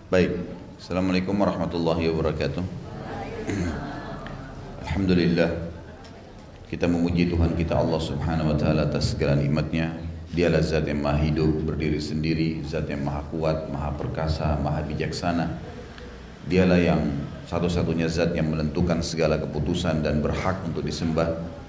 Baik, Assalamualaikum warahmatullahi wabarakatuh. Alhamdulillah, kita memuji Tuhan kita Allah subhanahu wa ta'ala atas segala nikmatnya. Dialah zat yang maha hidup, berdiri sendiri, zat yang maha kuat, maha perkasa, maha bijaksana. Dialah yang satu-satunya zat yang menentukan segala keputusan dan berhak untuk disembah.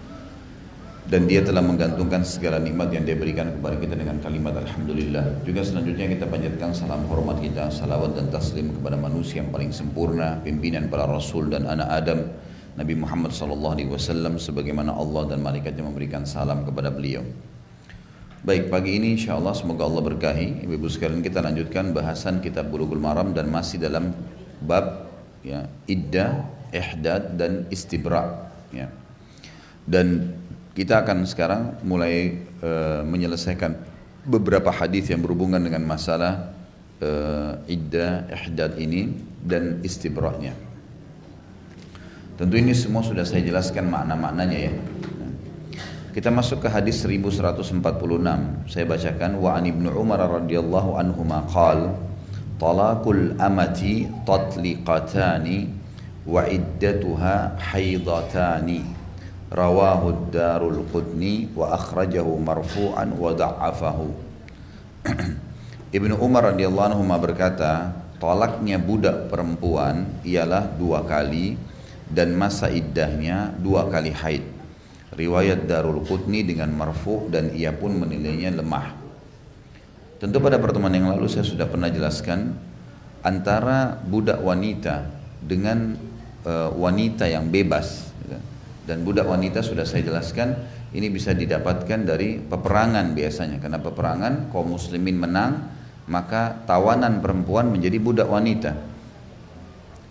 Dan dia telah menggantungkan segala nikmat yang dia berikan kepada kita dengan kalimat Alhamdulillah. Juga selanjutnya kita panjatkan salam hormat kita, salawat dan taslim kepada manusia yang paling sempurna, pimpinan para rasul dan anak Adam, Nabi Muhammad SAW, sebagaimana Allah dan malaikatnya memberikan salam kepada beliau. Baik, pagi ini insyaAllah semoga Allah berkahi. Ibu-ibu sekalian, kita lanjutkan bahasan kitab Bulughul Maram dan masih dalam bab ya, iddah, ihdad dan istibra ya. Dan kita akan sekarang mulai menyelesaikan beberapa hadis yang berhubungan dengan masalah iddah, ihdad ini dan istibra-nya. Tentu ini semua sudah saya jelaskan makna-maknanya ya. Kita masuk ke hadis 1146. Saya bacakan, wa an Ibnu Umar radhiyallahu anhuma qala talaqul amati tatliqatani wa iddatuha haidatani. Rawahu Darul Qutni wa akhrajahu marfu'an wa da'afahu. Ibnu Umar radhiyallahu anhu berkata, talaknya budak perempuan ialah 2 kali dan masa iddahnya 2 kali haid. Riwayat Darul Qutni dengan marfu' dan ia pun menilainya lemah. Tentu pada pertemuan yang lalu saya sudah pernah jelaskan antara budak wanita dengan wanita yang bebas. Dan budak wanita sudah saya jelaskan ini bisa didapatkan dari peperangan biasanya. Karena peperangan kaum muslimin menang, maka tawanan perempuan menjadi budak wanita.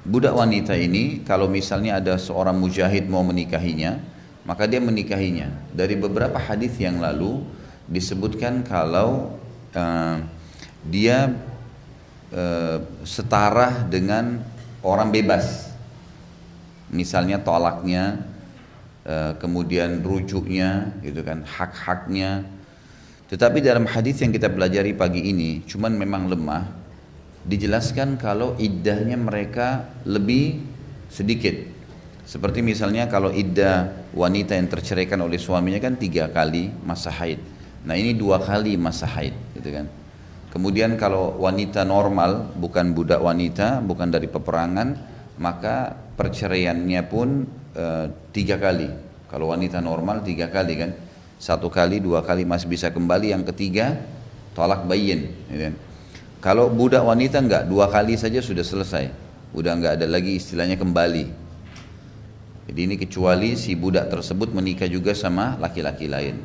Budak wanita ini kalau misalnya ada seorang mujahid mau menikahinya, maka dia menikahinya. Dari beberapa hadis yang lalu disebutkan kalau dia setara dengan orang bebas. Misalnya tolaknya, kemudian rujuknya, gitu kan, hak-haknya. Tetapi dalam hadis yang kita pelajari pagi ini, cuman memang lemah, dijelaskan kalau iddahnya mereka lebih sedikit. Seperti misalnya kalau iddah wanita yang terceraikan oleh suaminya kan 3 kali masa haid. Nah ini 2 kali masa haid, gitu kan. Kemudian kalau wanita normal, bukan budak wanita, bukan dari peperangan, maka perceraiannya pun 3 kali. Kalau wanita normal 3 kali kan, 1 kali, 2 kali masih bisa kembali, yang ketiga tolak bayin gitu kan. Kalau budak wanita enggak, 2 kali saja sudah selesai, udah enggak ada lagi istilahnya kembali. Jadi ini kecuali si budak tersebut menikah juga sama laki-laki lain.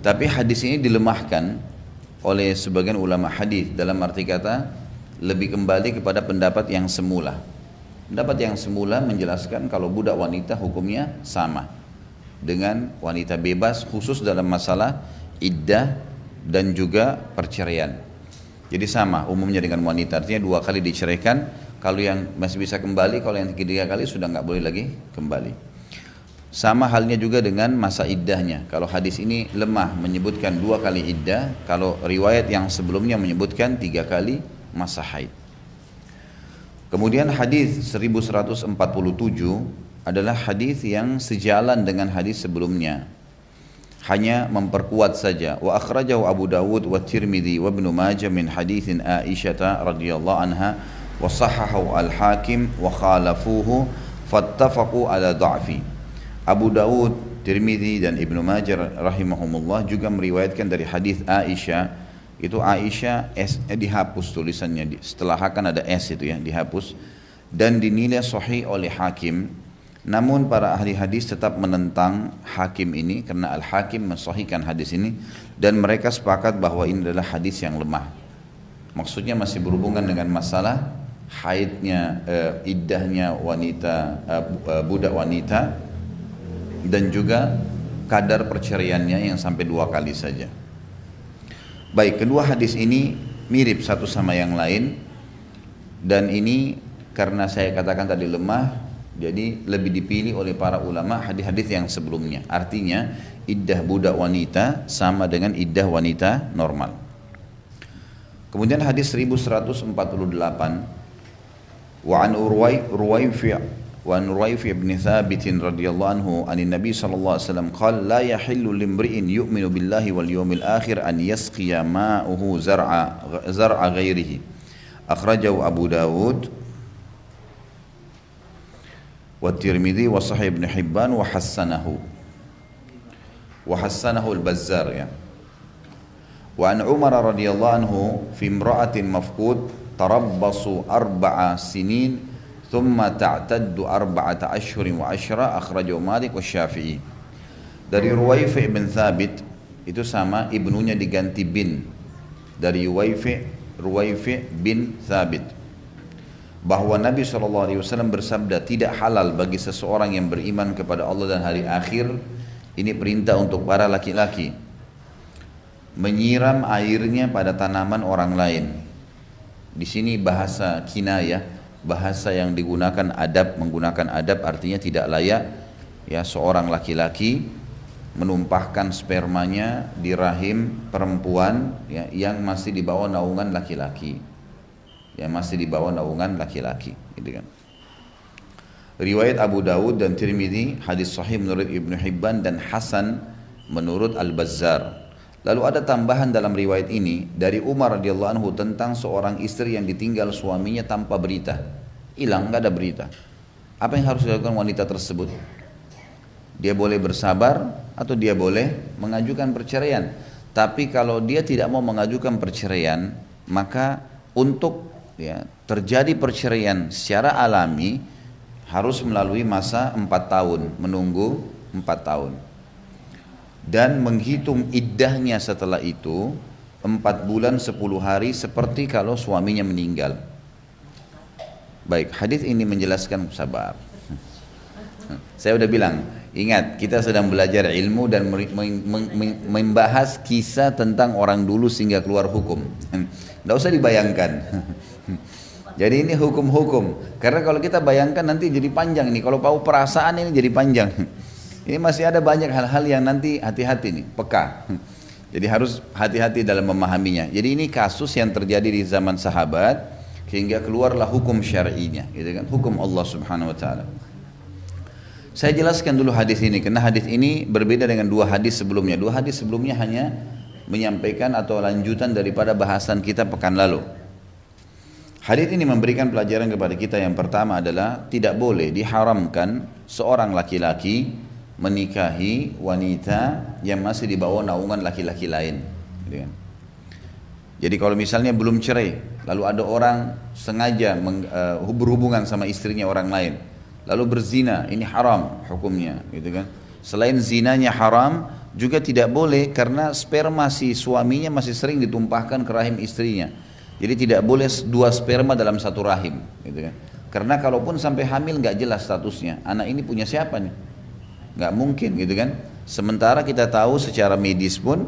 Tapi hadis ini dilemahkan oleh sebagian ulama hadis, dalam arti kata lebih kembali kepada pendapat yang semula. Pendapat yang semula menjelaskan kalau budak wanita hukumnya sama dengan wanita bebas, khusus dalam masalah iddah dan juga perceraian. Jadi sama umumnya dengan wanita, artinya 2 kali diceraikan, kalau yang masih bisa kembali, kalau yang 3 kali sudah nggak boleh lagi kembali. Sama halnya juga dengan masa iddahnya. Kalau hadis ini lemah menyebutkan 2 kali iddah, kalau riwayat yang sebelumnya menyebutkan 3 kali masa haid. Kemudian hadis 1147 adalah hadis yang sejalan dengan hadis sebelumnya, hanya memperkuat saja. Wa akhrajahu Abu Dawud wa Tirmidzi wa Ibnu Majah min haditsin Aisyah radhiyallahu anha wa sahahahu al-Hakim wa khalafuhu fattafaqu ala dha'fi. Abu Dawud, Tirmidzi dan Ibnu Majah rahimahumullah juga meriwayatkan dari hadis Aisyah. Itu Aisyah S-nya dihapus tulisannya, setelah kan ada S itu ya, dihapus dan dinilai sahih oleh Hakim. Namun para ahli hadis tetap menentang Hakim ini karena Al-Hakim mensahihkan hadis ini dan mereka sepakat bahwa ini adalah hadis yang lemah. Maksudnya masih berhubungan dengan masalah haidnya, iddahnya wanita, budak wanita, dan juga kadar perceraiannya yang sampai 2 kali saja. Baik, kedua hadis ini mirip satu sama yang lain, dan ini karena saya katakan tadi lemah, jadi lebih dipilih oleh para ulama hadis-hadis yang sebelumnya. Artinya iddah budak wanita sama dengan iddah wanita normal. Kemudian hadis 1148, wa an Ruwayfi bin Thabit radhiyallahu anhu anin Nabi sallallahu alaihi wasallam qala la yahillu limri'in yu'minu billahi wal yawmil akhir an yasqiya ma'uhu zar'a ghairihi. Akhrajahu Abu Dawud wa Tirmidzi wa Sahih Ibn Hibban wa hassanahu al-Bazzar ya. Wa an Umar radhiyallahu anhu fi imra'atin mafqud tarabbasu 4 sinin thumma ta'taddu 4 ashhurin wa ashra, akhrajahu Malik wa Syafi'i. Dari Ruwayfi bin Thabit, itu sama ibnunya diganti bin, dari Ruwayfi bin Thabit, bahwa Nabi SAW bersabda, tidak halal bagi seseorang yang beriman kepada Allah dan hari akhir, ini perintah untuk para laki-laki, menyiram airnya pada tanaman orang lain. Di sini bahasa kinayah, bahasa yang digunakan menggunakan adab, artinya tidak layak ya seorang laki-laki menumpahkan spermanya di rahim perempuan ya, yang masih di bawah naungan laki-laki. Gitu kan. Riwayat Abu Dawud dan Tirmidzi, hadis sahih menurut Ibnu Hibban dan hasan menurut Al-Bazzar. Lalu ada tambahan dalam riwayat ini dari Umar radhiyallahu anhu tentang seorang istri yang ditinggal suaminya tanpa berita. Hilang, nggak ada berita. Apa yang harus dilakukan wanita tersebut? Dia boleh bersabar atau dia boleh mengajukan perceraian. Tapi kalau dia tidak mau mengajukan perceraian, maka untuk ya, terjadi perceraian secara alami harus melalui masa 4 tahun, menunggu 4 tahun. Dan menghitung iddahnya setelah itu 4 bulan 10 hari seperti kalau suaminya meninggal. Baik, hadis ini menjelaskan sabar. Saya udah bilang, ingat kita sedang belajar ilmu dan membahas kisah tentang orang dulu sehingga keluar hukum. Tidak usah dibayangkan. Jadi ini hukum-hukum. Karena kalau kita bayangkan nanti jadi panjang nih. Kalau tahu perasaan ini jadi panjang. Ini masih ada banyak hal-hal yang nanti hati-hati nih, peka. Jadi harus hati-hati dalam memahaminya. Jadi ini kasus yang terjadi di zaman sahabat hingga keluarlah hukum syar'inya, gitu kan? Hukum Allah Subhanahu wa taala. Saya jelaskan dulu hadis ini karena hadis ini berbeda dengan 2 hadis sebelumnya. 2 hadis sebelumnya hanya menyampaikan atau lanjutan daripada bahasan kita pekan lalu. Hadis ini memberikan pelajaran kepada kita. Yang pertama adalah tidak boleh, diharamkan seorang laki-laki menikahi wanita yang masih di bawah naungan laki-laki lain. Jadi kalau misalnya belum cerai, lalu ada orang sengaja berhubungan sama istrinya orang lain, lalu berzina, ini haram hukumnya, gitu kan. Selain zinanya haram, juga tidak boleh karena sperma si suaminya masih sering ditumpahkan ke rahim istrinya. Jadi tidak boleh 2 sperma dalam 1 rahim, gitu kan. Karena kalaupun sampai hamil nggak jelas statusnya, anak ini punya siapa nih? Nggak mungkin, gitu kan. Sementara kita tahu secara medis pun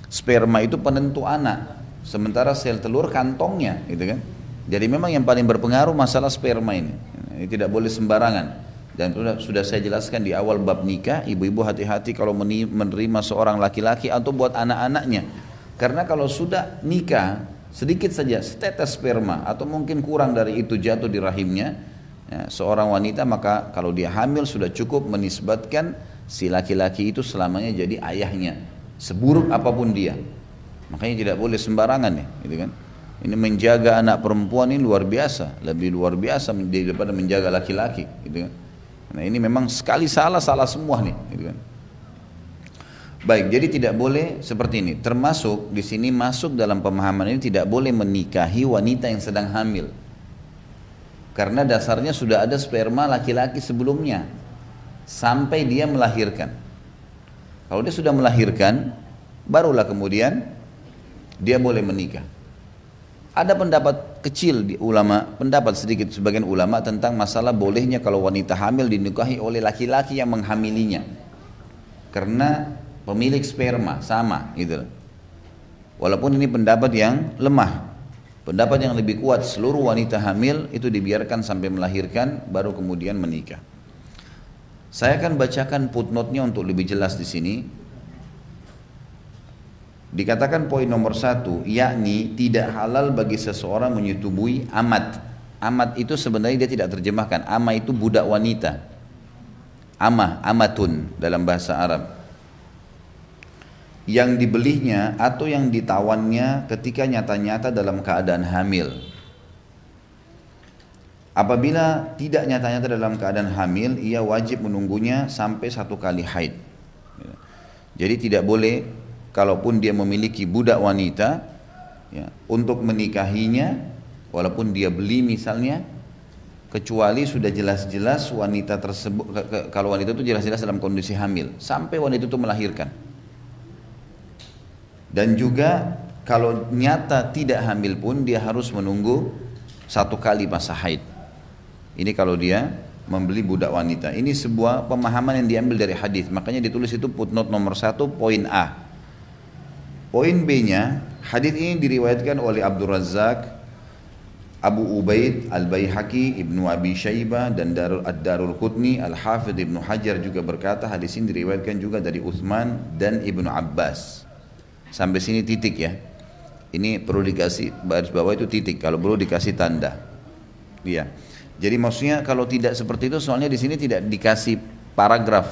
sperma itu penentu anak, sementara sel telur kantongnya, gitu kan. Jadi memang yang paling berpengaruh masalah sperma ini tidak boleh sembarangan. Dan sudah saya jelaskan di awal bab nikah, ibu-ibu hati-hati kalau menerima seorang laki-laki atau buat anak-anaknya. Karena kalau sudah nikah, sedikit saja setetes sperma atau mungkin kurang dari itu jatuh di rahimnya ya, seorang wanita, maka kalau dia hamil sudah cukup menisbatkan si laki-laki itu selamanya jadi ayahnya, seburuk apapun dia. Makanya tidak boleh sembarangan ya, gitu kan. Ini menjaga anak perempuan ini luar biasa, lebih luar biasa daripada menjaga laki-laki, gitu kan. Nah ini memang sekali salah semua nih, gitu kan. Baik, jadi tidak boleh seperti ini. Termasuk di sini masuk dalam pemahaman ini tidak boleh menikahi wanita yang sedang hamil. Karena dasarnya sudah ada sperma laki-laki sebelumnya sampai dia melahirkan. Kalau dia sudah melahirkan, barulah kemudian dia boleh menikah. Ada pendapat kecil di ulama, pendapat sedikit sebagian ulama tentang masalah bolehnya kalau wanita hamil dinikahi oleh laki-laki yang menghamilinya. Karena pemilik sperma sama gitu. Walaupun ini pendapat yang lemah. Pendapat yang lebih kuat, seluruh wanita hamil itu dibiarkan sampai melahirkan baru kemudian menikah. Saya akan bacakan footnote-nya untuk lebih jelas di sini. Dikatakan poin nomor 1, yakni tidak halal bagi seseorang menyetubui amat. Amat itu sebenarnya dia tidak terjemahkan. Ama itu budak wanita. Amah, amatun dalam bahasa Arab. Yang dibelinya atau yang ditawannya ketika nyata-nyata dalam keadaan hamil. Apabila tidak nyata-nyata dalam keadaan hamil, ia wajib menunggunya sampai 1 kali haid. Jadi tidak boleh, kalaupun dia memiliki budak wanita, ya, untuk menikahinya, walaupun dia beli misalnya, kecuali sudah jelas-jelas wanita tersebut, kalau wanita itu jelas-jelas dalam kondisi hamil, sampai wanita itu melahirkan. Dan juga kalau nyata tidak hamil pun dia harus menunggu 1 kali masa haid. Ini kalau dia membeli budak wanita. Ini sebuah pemahaman yang diambil dari hadis. Makanya ditulis itu footnote nomor 1 poin A. Poin B-nya, hadis ini diriwayatkan oleh Abdul Razzaq, Abu Ubaid, Al-Baihaqi, Ibnu Abi Syaibah dan Ad-Darul Qutni. Al-Hafidh Ibnu Hajar juga berkata hadis ini diriwayatkan juga dari Uthman dan Ibnu Abbas. Sampai sini titik ya. Ini perlu dikasih baris bawah itu titik, kalau perlu dikasih tanda. Iya. Jadi maksudnya kalau tidak seperti itu, soalnya di sini tidak dikasih paragraf.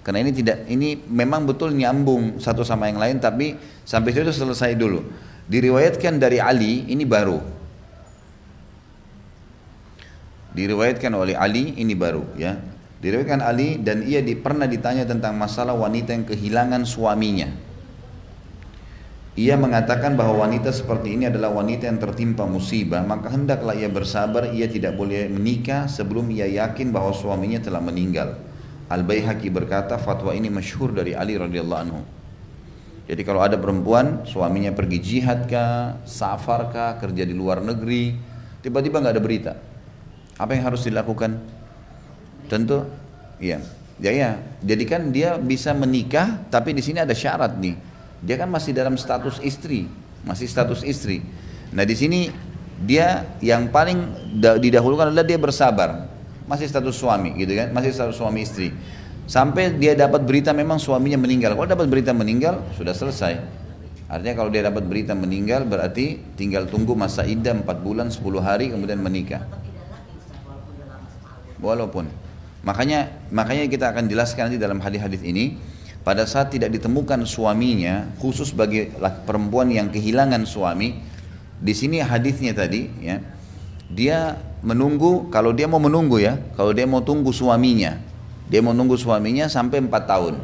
Karena ini memang betul nyambung satu sama yang lain, tapi sampai situ selesai dulu. Diriwayatkan dari Ali, ini baru. Diriwayatkan oleh Ali, ini baru ya. Diriwayatkan Ali dan ia pernah ditanya tentang masalah wanita yang kehilangan suaminya. Ia mengatakan bahwa wanita seperti ini adalah wanita yang tertimpa musibah, maka hendaklah ia bersabar, ia tidak boleh menikah sebelum ia yakin bahwa suaminya telah meninggal. Al-Baihaqi berkata, fatwa ini masyhur dari Ali radhiyallahu anhu. Jadi kalau ada perempuan, suaminya pergi jihad kah, safar kah, kerja di luar negeri, tiba-tiba nggak ada berita, apa yang harus dilakukan? Tentu, iya, ya. Jadi kan dia bisa menikah, tapi di sini ada syarat nih. Dia kan masih dalam status istri, masih status istri. Nah di sini dia yang paling didahulukan adalah dia bersabar, masih status suami gitu kan, masih status suami istri. Sampai dia dapat berita memang suaminya meninggal. Kalau dapat berita meninggal sudah selesai. Artinya kalau dia dapat berita meninggal berarti tinggal tunggu masa iddah 4 bulan 10 hari kemudian menikah. Walaupun makanya kita akan jelaskan nanti dalam hadis-hadis ini. Pada saat tidak ditemukan suaminya, khusus bagi perempuan yang kehilangan suami, di sini hadisnya tadi, ya, dia menunggu. Kalau dia mau menunggu ya, kalau dia mau tunggu suaminya, dia mau nunggu suaminya sampai 4 tahun.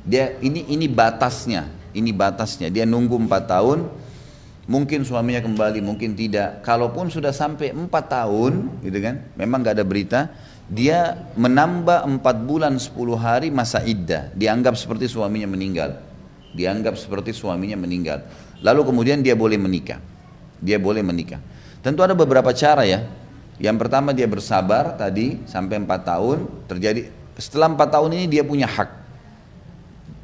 Dia ini batasnya, Dia nunggu 4 tahun, mungkin suaminya kembali, mungkin tidak. Kalaupun sudah sampai 4 tahun, gitu kan, memang nggak ada berita. Dia menambah 4 bulan 10 hari masa iddah, dianggap seperti suaminya meninggal. Lalu kemudian dia boleh menikah. Tentu ada beberapa cara ya. Yang pertama dia bersabar tadi sampai 4 tahun terjadi. Setelah 4 tahun ini dia punya hak.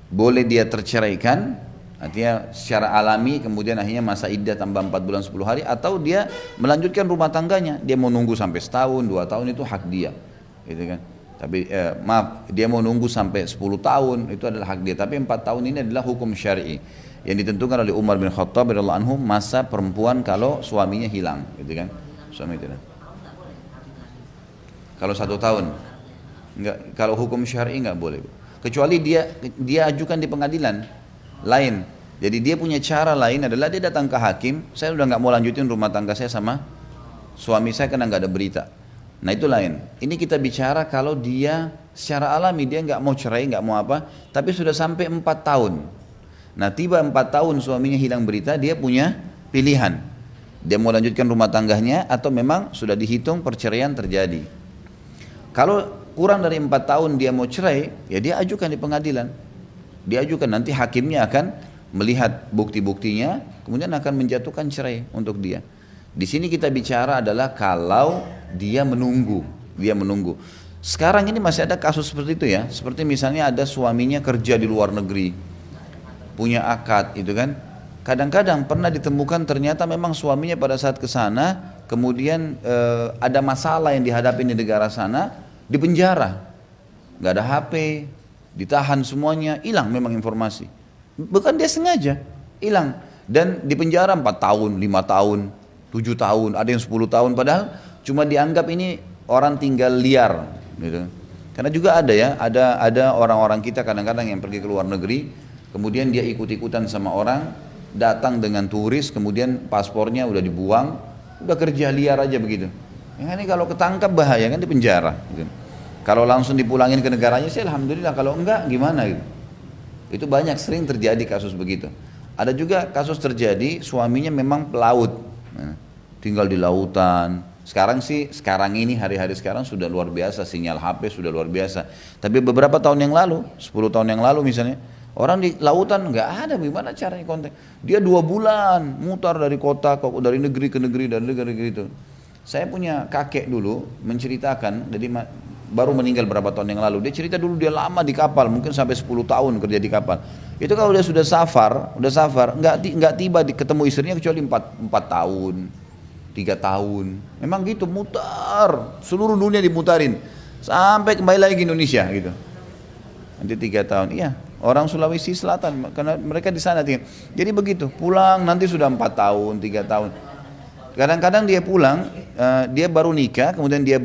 Boleh dia terceraikan, artinya secara alami, kemudian akhirnya masa iddah tambah 4 bulan 10 hari, atau dia melanjutkan rumah tangganya. Dia mau nunggu sampai setahun, 2 tahun, itu hak dia. Gitu kan. Tapi dia mau nunggu sampai 10 tahun, itu adalah hak dia. Tapi 4 tahun ini adalah hukum syar'i yang ditentukan oleh Umar bin Khattab radhiyallahu anhu, masa perempuan kalau suaminya hilang, gitu kan. Suami tidak. Kalau 1 tahun enggak, kalau hukum syar'i enggak boleh. Kecuali dia ajukan di pengadilan lain. Jadi dia punya cara lain adalah dia datang ke hakim, saya udah enggak mau lanjutin rumah tangga saya sama suami saya karena enggak ada berita. Nah itu lain. Ini kita bicara kalau dia secara alami dia nggak mau cerai, nggak mau apa, tapi sudah sampai 4 tahun. Nah tiba 4 tahun suaminya hilang berita, dia punya pilihan. Dia mau lanjutkan rumah tangganya atau memang sudah dihitung perceraian terjadi. Kalau kurang dari 4 tahun dia mau cerai, ya dia ajukan di pengadilan. Dia ajukan, nanti hakimnya akan melihat bukti-buktinya, kemudian akan menjatuhkan cerai untuk dia. Di sini kita bicara adalah kalau dia menunggu. Sekarang ini masih ada kasus seperti itu ya. Seperti misalnya ada suaminya kerja di luar negeri, punya akad, itu kan. Kadang-kadang pernah ditemukan ternyata memang suaminya pada saat ke sana, kemudian ada masalah yang dihadapi di negara sana, di penjara, nggak ada HP, ditahan semuanya, hilang memang informasi. Bukan dia sengaja. hilang. Dan di penjara 4 tahun, 5 tahun, 7 tahun, ada yang 10 tahun, padahal cuma dianggap ini orang tinggal liar gitu. Karena juga ada ya, ada orang-orang kita kadang-kadang yang pergi ke luar negeri, kemudian dia ikut-ikutan sama orang, datang dengan turis, kemudian paspornya udah dibuang, udah kerja liar aja begitu. Ya, ini kalau ketangkap bahaya kan, di penjara gitu. Kalau langsung dipulangin ke negaranya sih alhamdulillah, kalau enggak gimana gitu. Itu banyak, sering terjadi kasus begitu. Ada juga kasus terjadi suaminya memang pelaut, tinggal di lautan. Sekarang ini hari-hari sekarang sudah luar biasa, sinyal HP sudah luar biasa. Tapi beberapa tahun yang lalu, 10 tahun yang lalu misalnya, orang di lautan nggak ada, gimana caranya kontak? Dia 2 bulan mutar dari kota, dari negeri ke negeri, dari negeri itu. Saya punya kakek dulu menceritakan, jadi baru meninggal berapa tahun yang lalu. Dia cerita dulu dia lama di kapal, mungkin sampai 10 tahun kerja di kapal. Itu kalau dia sudah safar, nggak tiba ketemu istrinya kecuali 4 tahun. 3 tahun, memang gitu, mutar, seluruh dunia dimutarin, sampai kembali lagi ke Indonesia gitu. Nanti 3 tahun, iya, orang Sulawesi Selatan, karena mereka di sana tinggal. Jadi begitu, pulang nanti sudah 4 tahun, 3 tahun. Kadang-kadang dia pulang, dia baru nikah, kemudian dia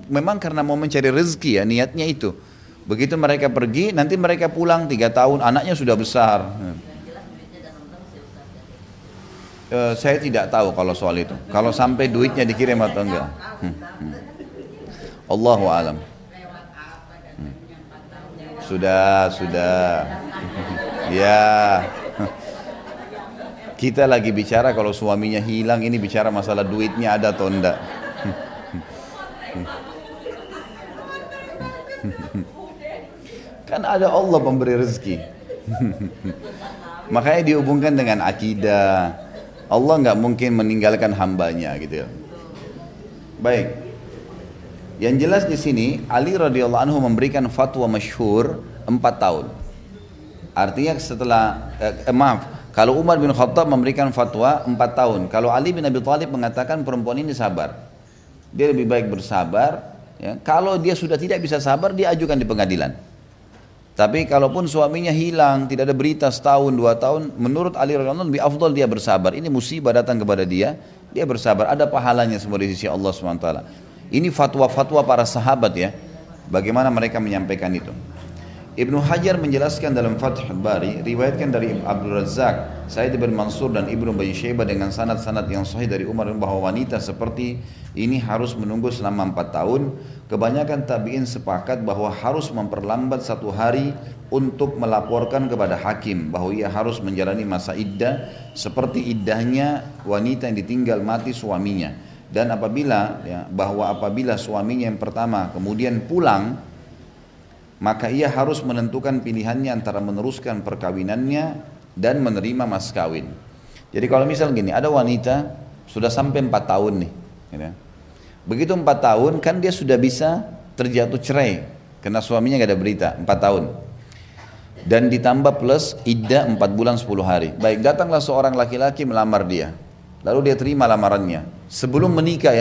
memang karena mau mencari rezeki ya, niatnya itu. Begitu mereka pergi, nanti mereka pulang 3 tahun, anaknya sudah besar. Saya tidak tahu kalau soal itu. Kalau sampai duitnya dikirim atau enggak. Allahu alam. Sudah. Ya. Kita lagi bicara kalau suaminya hilang, ini bicara masalah duitnya ada atau enggak. Kan ada Allah pemberi rezeki. Makanya dihubungkan dengan akidah. Allah nggak mungkin meninggalkan hambanya gitu ya. Baik. Yang jelas di sini Ali radhiyallahu anhu memberikan fatwa masyhur 4 tahun. Artinya setelah kalau Umar bin Khattab memberikan fatwa 4 tahun. Kalau Ali bin Abi Thalib mengatakan perempuan ini sabar. Dia lebih baik bersabar. Ya. Kalau dia sudah tidak bisa sabar, dia ajukan di pengadilan. Tapi kalaupun suaminya hilang, tidak ada berita setahun, 2 tahun, menurut Ali radhiyallahu anhu lebih afdal dia bersabar. Ini musibah datang kepada dia bersabar. Ada pahalanya semua di sisi Allah SWT. Ini fatwa-fatwa para sahabat ya, bagaimana mereka menyampaikan itu. Ibnu Hajar menjelaskan dalam Fathul Bari, riwayatkan dari Abdul Razak, Sa'id bin Mansur dan Ibnu Abi Syaibah dengan sanad-sanad yang sahih dari Umar bahwa wanita seperti ini harus menunggu selama 4 tahun. Kebanyakan tabi'in sepakat bahwa harus memperlambat 1 hari untuk melaporkan kepada hakim bahwa ia harus menjalani masa iddah seperti iddahnya wanita yang ditinggal mati suaminya. Dan apabila suaminya yang pertama kemudian pulang, maka ia harus menentukan pilihannya antara meneruskan perkawinannya dan menerima mas kawin. Jadi kalau misal gini, ada wanita sudah sampai 4 tahun nih gitu. Begitu 4 tahun kan dia sudah bisa terjatuh cerai karena suaminya gak ada berita 4 tahun. Dan ditambah plus iddah 4 bulan 10 hari. Baik, datanglah seorang laki-laki melamar dia. Lalu dia terima lamarannya. Sebelum menikah.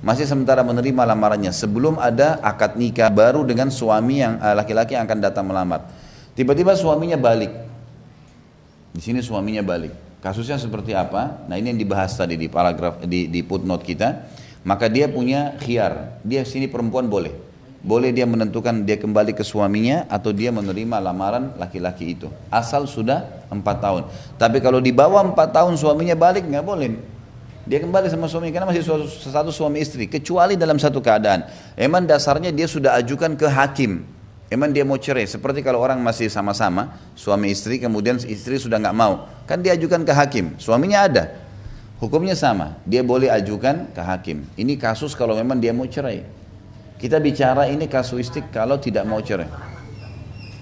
Masih sementara menerima lamarannya. Sebelum ada akad nikah baru dengan suami yang laki-laki yang akan datang melamar. Tiba-tiba suaminya balik. Di sini suaminya balik. Kasusnya seperti apa? Nah ini yang dibahas tadi di paragraf di footnote kita. Maka dia punya khiyar. Dia sini perempuan boleh dia menentukan dia kembali ke suaminya atau dia menerima lamaran laki-laki itu. Asal sudah 4 tahun. Tapi kalau di bawah 4 tahun suaminya balik nggak boleh. Dia kembali sama suaminya karena masih satu suami istri. Kecuali dalam satu keadaan. Emang dasarnya dia sudah ajukan ke hakim. Emang dia mau cerai. Seperti kalau orang masih sama-sama suami istri kemudian istri sudah nggak mau. Kan dia ajukan ke hakim. Suaminya ada. Hukumnya sama. Dia boleh ajukan ke hakim. Ini kasus kalau memang dia mau cerai. Kita bicara ini kasuistik kalau tidak mau cerai.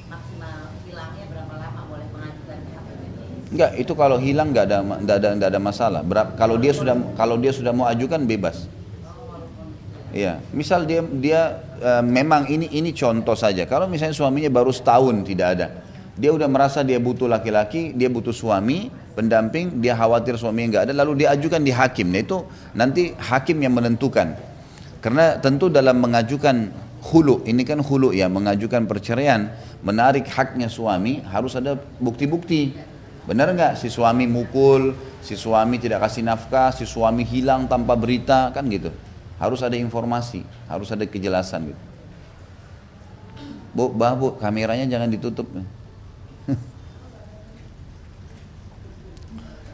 Maksimal hilangnya berapa lama boleh mengajukan ke hakim itu? Enggak, itu kalau hilang enggak ada masalah. Kalau dia sudah mau ajukan bebas. Iya, misal dia memang ini contoh saja. Kalau misalnya suaminya baru setahun tidak ada. Dia udah merasa dia butuh laki-laki, dia butuh suami, pendamping, dia khawatir suaminya enggak ada, lalu dia ajukan di hakim. Nah itu nanti hakim yang menentukan. Karena tentu dalam mengajukan hulu, ini kan hulu ya, mengajukan perceraian, menarik haknya suami harus ada bukti-bukti. Benar nggak si suami mukul, si suami tidak kasih nafkah, si suami hilang tanpa berita, kan gitu. Harus ada informasi, harus ada kejelasan gitu. Bu, kameranya jangan ditutup.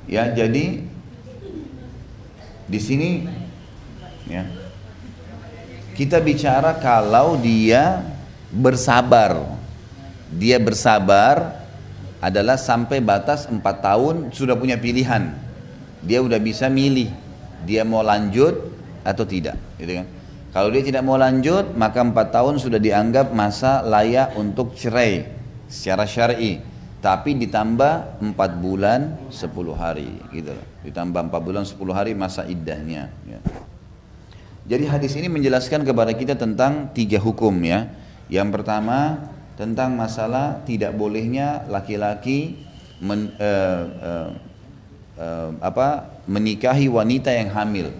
Ya, jadi di sini ya, kita bicara kalau dia bersabar. Dia bersabar adalah sampai batas 4 tahun sudah punya pilihan. Dia udah bisa milih dia mau lanjut atau tidak, gitu kan. Kalau dia tidak mau lanjut, maka 4 tahun sudah dianggap masa layak untuk cerai secara syar'i. Tapi ditambah 4 bulan 10 hari, gitu. Ditambah 4 bulan 10 hari masa iddahnya. Ya. Jadi hadis ini menjelaskan kepada kita tentang 3 hukum ya. Yang pertama tentang masalah tidak bolehnya laki-laki menikahi wanita yang hamil.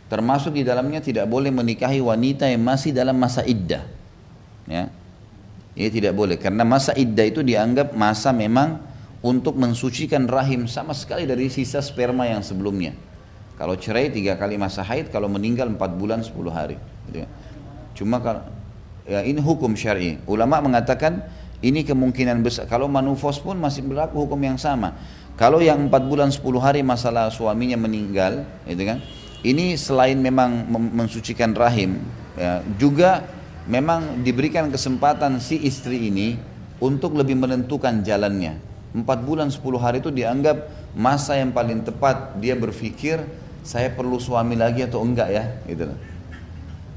Termasuk di dalamnya tidak boleh menikahi wanita yang masih dalam masa iddah. Ya. Ini tidak boleh karena masa iddah itu dianggap masa memang untuk mensucikan rahim sama sekali dari sisa sperma yang sebelumnya. Kalau cerai 3 kali masa haid, kalau meninggal 4 bulan 10 hari. Gitu ya. Cuma kalau ya ini hukum syar'i. Ulama mengatakan ini kemungkinan besar. Kalau manufos pun masih berlaku hukum yang sama. Kalau yang 4 bulan 10 hari masalah suaminya meninggal, gitu kan? Ini selain memang mensucikan rahim, ya, juga memang diberikan kesempatan si istri ini untuk lebih menentukan jalannya. 4 bulan 10 hari itu dianggap masa yang paling tepat dia berpikir saya perlu suami lagi atau enggak ya, gitu loh.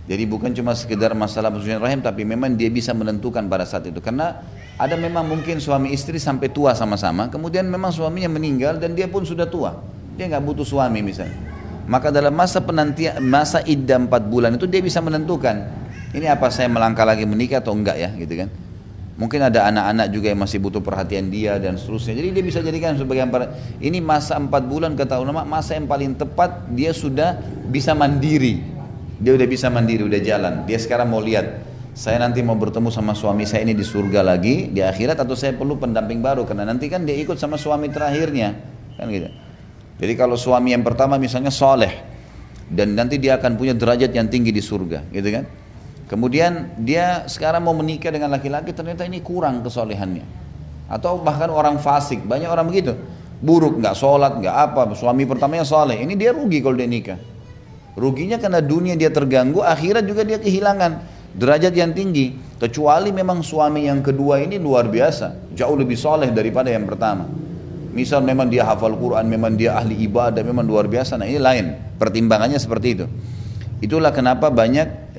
Jadi bukan cuma sekedar masalah mensucikan rahim, tapi memang dia bisa menentukan pada saat itu. Karena ada memang mungkin suami istri sampai tua sama-sama, kemudian memang suaminya meninggal dan dia pun sudah tua, dia nggak butuh suami misalnya. Maka dalam masa penantian, masa iddah 4 bulan itu dia bisa menentukan, ini apa saya melangkah lagi menikah atau enggak ya, gitu kan. Mungkin ada anak-anak juga yang masih butuh perhatian dia dan seterusnya. Jadi dia bisa jadikan sebagai ini masa 4 bulan kata ulama, masa yang paling tepat dia sudah bisa mandiri. Dia udah bisa mandiri, udah jalan. Dia sekarang mau lihat, saya nanti mau bertemu sama suami saya ini di surga lagi, di akhirat, atau saya perlu pendamping baru karena nanti kan dia ikut sama suami terakhirnya, kan gitu. Jadi kalau suami yang pertama misalnya soleh dan nanti dia akan punya derajat yang tinggi di surga, gitu kan. Kemudian dia sekarang mau menikah dengan laki-laki, ternyata ini kurang kesolehannya. Atau bahkan orang fasik, banyak orang begitu, buruk, nggak sholat, nggak apa. Suami pertamanya soleh, ini dia rugi kalau dia nikah. Ruginya karena dunia dia terganggu, akhirat juga dia kehilangan derajat yang tinggi. Kecuali memang suami yang kedua ini luar biasa, jauh lebih soleh daripada yang pertama. Misal memang dia hafal Quran, memang dia ahli ibadah, memang luar biasa. Nah ini lain, pertimbangannya seperti itu. Itulah kenapa banyak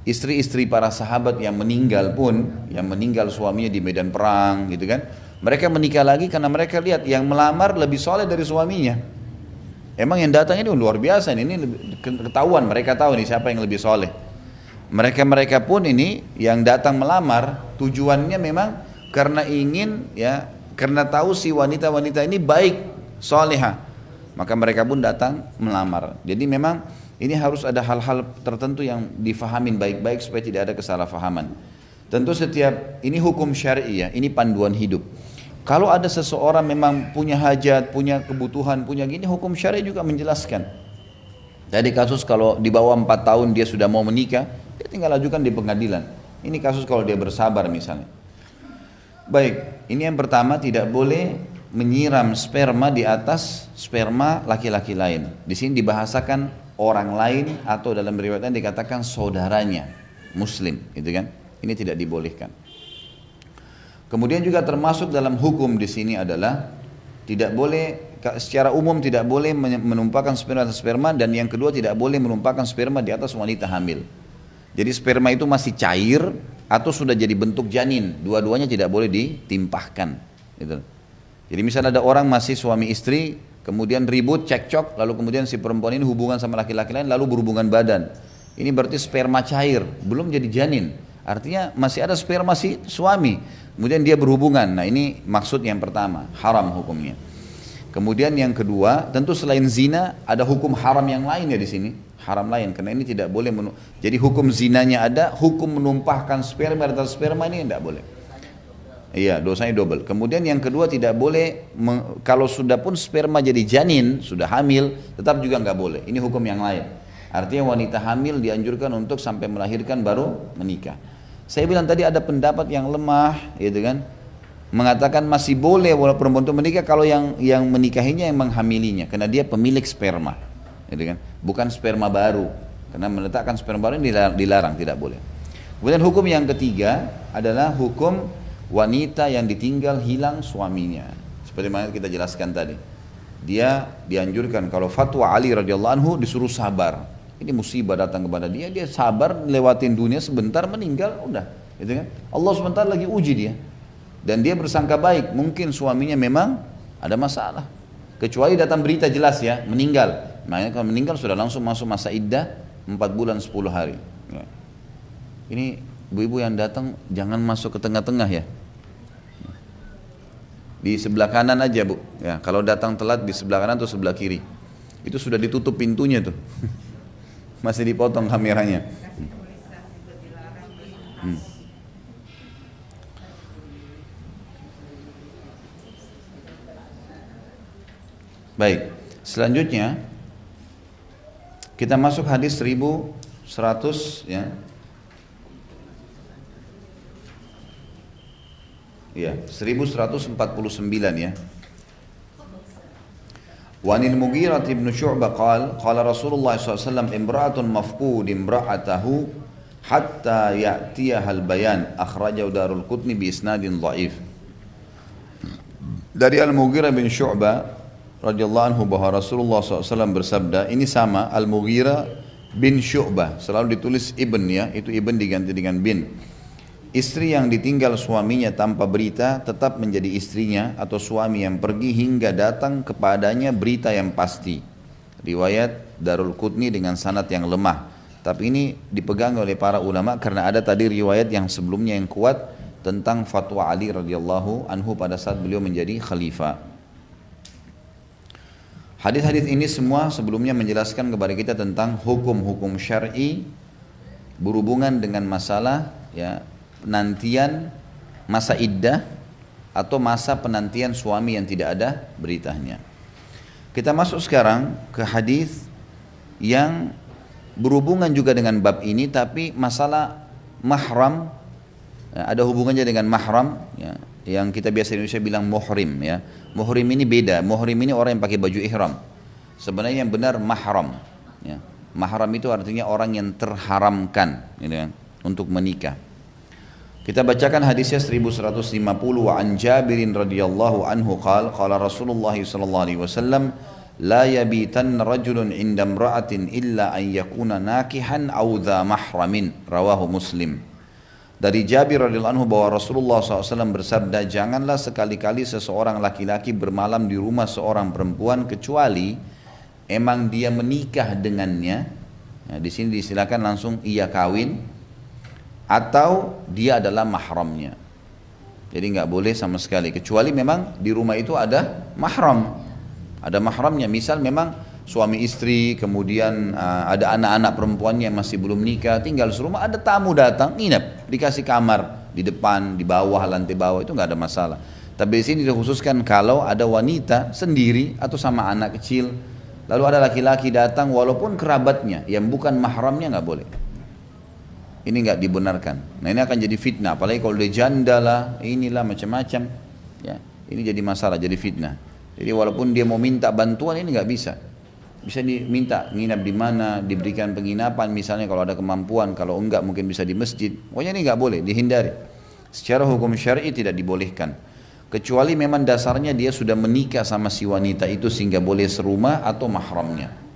istri-istri para sahabat yang meninggal pun, yang meninggal suaminya di medan perang gitu kan, mereka menikah lagi karena mereka lihat yang melamar lebih soleh dari suaminya. Emang yang datang ini luar biasa, ini ketahuan, mereka tahu nih siapa yang lebih soleh. Mereka pun ini yang datang melamar tujuannya memang karena ingin ya, karena tahu si wanita-wanita ini baik, soleha, maka mereka pun datang melamar. Jadi memang ini harus ada hal-hal tertentu yang difahamin baik-baik supaya tidak ada kesalahpahaman. Tentu setiap ini hukum syar'i ya, ini panduan hidup. Kalau ada seseorang memang punya hajat, punya kebutuhan, punya gini, hukum syar'i juga menjelaskan. Jadi kasus kalau di bawah 4 tahun dia sudah mau menikah, dia tinggal ajukan di pengadilan. Ini kasus kalau dia bersabar misalnya. Baik, ini yang pertama, tidak boleh menyiram sperma di atas sperma laki-laki lain. Di sini dibahasakan orang lain atau dalam riwayatnya dikatakan saudaranya muslim, gitu kan? Ini tidak dibolehkan. Kemudian juga termasuk dalam hukum di sini adalah tidak boleh secara umum tidak boleh menumpahkan sperma atas sperma, dan yang kedua tidak boleh menumpahkan sperma di atas wanita hamil. Jadi sperma itu masih cair atau sudah jadi bentuk janin, dua-duanya tidak boleh ditimpahkan, gitu. Jadi misalnya ada orang masih suami istri, kemudian ribut, cekcok, lalu kemudian si perempuan ini hubungan sama laki-laki lain, lalu berhubungan badan. Ini berarti sperma cair, belum jadi janin. Artinya masih ada sperma si suami, kemudian dia berhubungan. Nah ini maksud yang pertama, haram hukumnya. Kemudian yang kedua, tentu selain zina ada hukum haram yang lain ya di sini, haram lain, karena ini tidak boleh. Jadi hukum zinanya ada, hukum menumpahkan sperma atas sperma ini tidak boleh. Iya, dosanya double. Kemudian yang kedua tidak boleh, kalau sudah pun sperma jadi janin, sudah hamil, tetap juga nggak boleh. Ini hukum yang lain. Artinya wanita hamil dianjurkan untuk sampai melahirkan baru menikah. Saya bilang tadi ada pendapat yang lemah, gitu kan, mengatakan masih boleh perempuan itu menikah kalau yang menikahinya yang menghamilinya, karena dia pemilik sperma, gitu kan, bukan sperma baru. Karena meletakkan sperma baru ini dilarang, tidak boleh. Kemudian hukum yang ketiga adalah hukum wanita yang ditinggal hilang suaminya. Seperti mana kita jelaskan tadi. Dia dianjurkan kalau fatwa Ali radhiyallahu anhu disuruh sabar. Ini musibah datang kepada dia, dia sabar lewatin dunia sebentar meninggal, udah. Gitu kan? Allah sebentar lagi uji dia. Dan dia bersangka baik, mungkin suaminya memang ada masalah. Kecuali datang berita jelas ya, meninggal. Makanya kalau meninggal sudah langsung masuk masa iddah 4 bulan 10 hari. Ya. Ini ibu-ibu yang datang jangan masuk ke tengah-tengah ya. Di sebelah kanan aja bu. Ya, kalau datang telat di sebelah kanan atau sebelah kiri. Itu sudah ditutup pintunya tuh. Masih dipotong kameranya. Baik, selanjutnya kita masuk hadis 1100 ya. Ya, 1149 ya. Wanil Mughirah bin Syu'bah qala Rasulullah SAW imra'atun mafqud imra'atahu hatta ya'tiyahal bayan akhrajahu Darul Qutni bi isnadin dhaif. Dari Al-Mughirah bin Syu'bah radhiyallahu anhu bahwa Rasulullah SAW bersabda, ini sama Al-Mughirah bin Syu'bah, selalu ditulis ibn ya, itu ibn diganti dengan bin. Istri yang ditinggal suaminya tanpa berita tetap menjadi istrinya atau suami yang pergi hingga datang kepadanya berita yang pasti. Riwayat Darul Qutni dengan sanad yang lemah. Tapi ini dipegang oleh para ulama karena ada tadi riwayat yang sebelumnya yang kuat tentang fatwa Ali radhiyallahu anhu pada saat beliau menjadi khalifah. Hadis-hadis ini semua sebelumnya menjelaskan kepada kita tentang hukum-hukum syar'i berhubungan dengan masalah ya, penantian masa iddah atau masa penantian suami yang tidak ada beritanya. Kita masuk sekarang ke hadis yang berhubungan juga dengan bab ini, tapi masalah mahram ya, ada hubungannya dengan mahram ya, yang kita biasa di Indonesia bilang muhrim ya. Muhrim ini beda, muhrim ini orang yang pakai baju ihram. Sebenarnya yang benar mahram ya. Mahram itu artinya orang yang terharamkan gitu kan, untuk menikah. Kita bacakan hadisnya 1150 wa an Jabirin radhiyallahu anhu qala Rasulullah sallallahu alaihi wasallam la yabitanna rajulun inda imra'atin illa an yakuna nakihan aw dha mahramin rawahu Muslim. Dari Jabir radhiyallahu anhu bahwa Rasulullah SAW bersabda, janganlah sekali-kali seseorang laki-laki bermalam di rumah seorang perempuan kecuali emang dia menikah dengannya. Ya, di sini disilakan langsung ia kawin atau dia adalah mahramnya. Jadi nggak boleh sama sekali kecuali memang di rumah itu ada mahram, ada mahramnya. Misal memang suami istri, kemudian ada anak-anak perempuannya yang masih belum nikah, tinggal serumah, ada tamu datang, nginep, dikasih kamar di depan, di bawah, lantai bawah, itu nggak ada masalah. Tapi di sini dikhususkan kalau ada wanita sendiri atau sama anak kecil, lalu ada laki-laki datang walaupun kerabatnya yang bukan mahramnya nggak boleh. Ini nggak dibenarkan. Nah ini akan jadi fitnah, apalagi kalau dia janda lah, inilah macam-macam. Ya, ini jadi masalah, jadi fitnah. Jadi walaupun dia mau minta bantuan ini nggak bisa. Bisa diminta nginap di mana, diberikan penginapan misalnya kalau ada kemampuan. Kalau enggak mungkin bisa di masjid. Pokoknya ini nggak boleh, dihindari. Secara hukum syar'i tidak dibolehkan. Kecuali memang dasarnya dia sudah menikah sama si wanita itu sehingga boleh serumah atau mahramnya.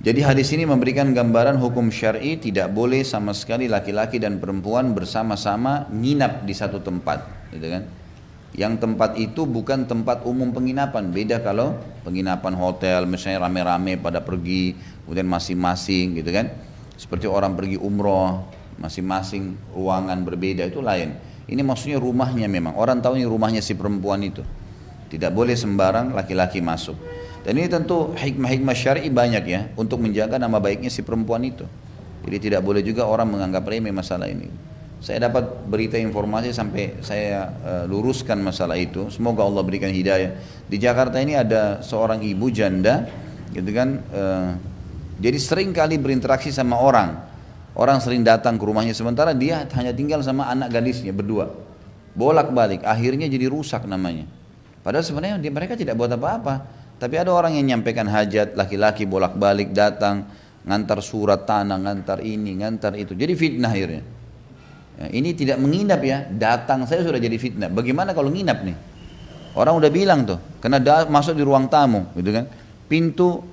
Jadi hadis ini memberikan gambaran hukum syar'i tidak boleh sama sekali laki-laki dan perempuan bersama-sama nginap di satu tempat, gitu kan? Yang tempat itu bukan tempat umum penginapan, beda kalau penginapan hotel, misalnya rame-rame pada pergi, kemudian masing-masing, gitu kan? Seperti orang pergi umroh, masing-masing ruangan berbeda, itu lain. Ini maksudnya rumahnya memang, orang tahu ini rumahnya si perempuan itu. Tidak boleh sembarang laki-laki masuk. Dan ini tentu hikmah-hikmah syar'i banyak ya untuk menjaga nama baiknya si perempuan itu. Jadi tidak boleh juga orang menganggap remeh masalah ini. Saya dapat berita informasi sampai saya luruskan masalah itu. Semoga Allah berikan hidayah. Di Jakarta ini ada seorang ibu janda, gitu kan. Jadi sering kali berinteraksi sama orang. Orang sering datang ke rumahnya, sementara dia hanya tinggal sama anak gadisnya berdua. Bolak-balik, akhirnya jadi rusak namanya. Padahal sebenarnya mereka tidak buat apa-apa. Tapi ada orang yang nyampaikan hajat, laki-laki bolak-balik datang, ngantar surat tanah, ngantar ini, ngantar itu. Jadi fitnah akhirnya. Ya, ini tidak menginap ya, datang saya sudah jadi fitnah. Bagaimana kalau nginap nih? Orang udah bilang tuh, kena masuk di ruang tamu, gitu kan? Pintu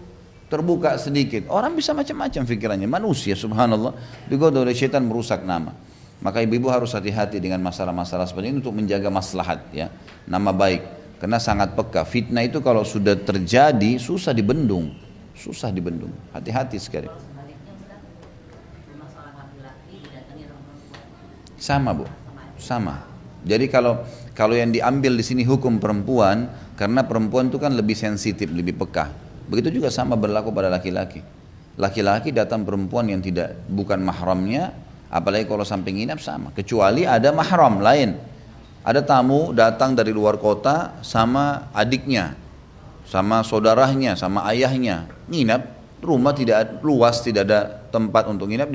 terbuka sedikit, orang bisa macam-macam pikirannya. Manusia, subhanallah, digoda oleh syaitan merusak nama. Maka ibu-ibu harus hati-hati dengan masalah-masalah seperti ini untuk menjaga maslahat, ya, nama baik. Karena sangat peka. Fitnah itu kalau sudah terjadi susah dibendung, susah dibendung. Hati-hati sekali. Sama bu, sama. Jadi kalau yang diambil di sini hukum perempuan, karena perempuan itu kan lebih sensitif, lebih peka. Begitu juga sama berlaku pada laki-laki. Laki-laki datang perempuan yang bukan mahramnya, apalagi kalau sampai nginap sama. Kecuali ada mahram lain. Ada tamu datang dari luar kota sama adiknya, sama saudaranya, sama ayahnya. Nginap, rumah tidak luas, tidak ada tempat untuk nginap,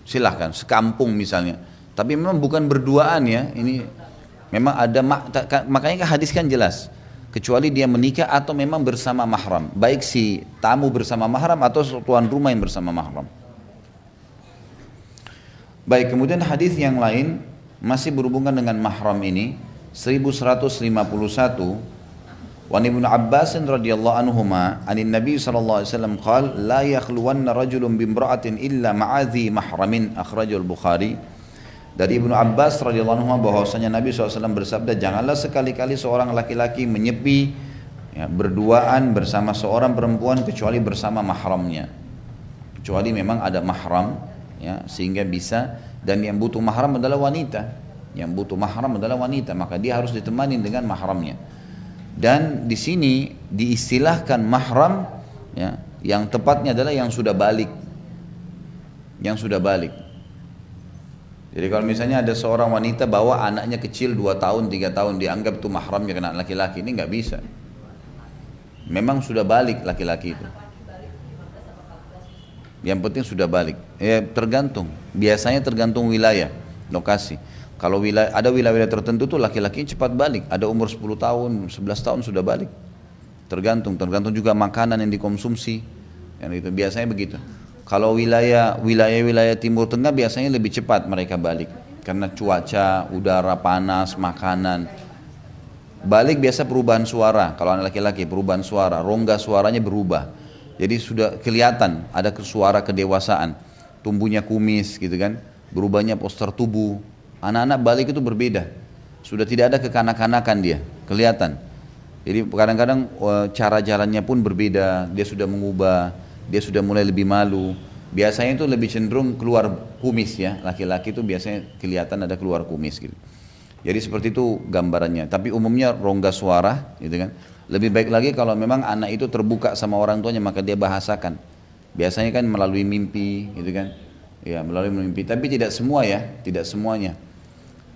silahkan, sekampung misalnya. Tapi memang bukan berduaan ya, ini memang ada, makanya hadis kan jelas. Kecuali dia menikah atau memang bersama mahram. Baik si tamu bersama mahram atau tuan rumah yang bersama mahram. Baik, kemudian hadis yang lain masih berhubungan dengan mahram ini, 1151. Wa Ibnu Abbas radhiyallahu anhuma anin Nabi sallallahu alaihi wasallam qala la yakhluwanna rajulun bimra'atin illa ma'adhi mahramin, akhrajul Bukhari. Dari Ibnu Abbas radhiyallahu anhu bahwasanya Nabi SAW bersabda, janganlah sekali-kali seorang laki-laki menyepi ya, berduaan bersama seorang perempuan kecuali bersama mahramnya. Kecuali memang ada mahram ya, sehingga bisa, dan yang butuh mahram adalah wanita. Yang butuh mahram adalah wanita, maka dia harus ditemani dengan mahramnya. Dan di sini diistilahkan mahram ya, yang tepatnya adalah yang sudah balik. Yang sudah balik. Jadi kalau misalnya ada seorang wanita bawa anaknya kecil 2 tahun, 3 tahun, dianggap itu mahramnya kena laki-laki, ini nggak bisa. Memang sudah balik laki-laki itu. Yang penting sudah balik. Ya tergantung. Biasanya tergantung wilayah, lokasi. Kalau ada wilayah tertentu tuh laki-laki cepat balik. Ada umur 10 tahun, 11 tahun sudah balik. Tergantung juga makanan yang dikonsumsi. Yang itu biasanya begitu. Kalau wilayah Timur Tengah biasanya lebih cepat mereka balik karena cuaca, udara panas, makanan. Balik biasa perubahan suara. Kalau anak laki-laki perubahan suara, rongga suaranya berubah. Jadi sudah kelihatan ada suara kedewasaan, tumbuhnya kumis gitu kan, berubahnya postur tubuh. Anak-anak balik itu berbeda. Sudah tidak ada kekanak-kanakan dia, kelihatan. Jadi kadang-kadang cara jalannya pun berbeda, dia sudah mengubah. Dia sudah mulai lebih malu. Biasanya itu lebih cenderung keluar kumis ya. Laki-laki itu biasanya kelihatan ada keluar kumis gitu. Jadi seperti itu gambarannya. Tapi umumnya rongga suara gitu kan. Lebih baik lagi kalau memang anak itu terbuka sama orang tuanya, maka dia bahasakan. Biasanya kan melalui mimpi gitu kan. Ya melalui mimpi. Tapi tidak semua ya. Tidak semuanya.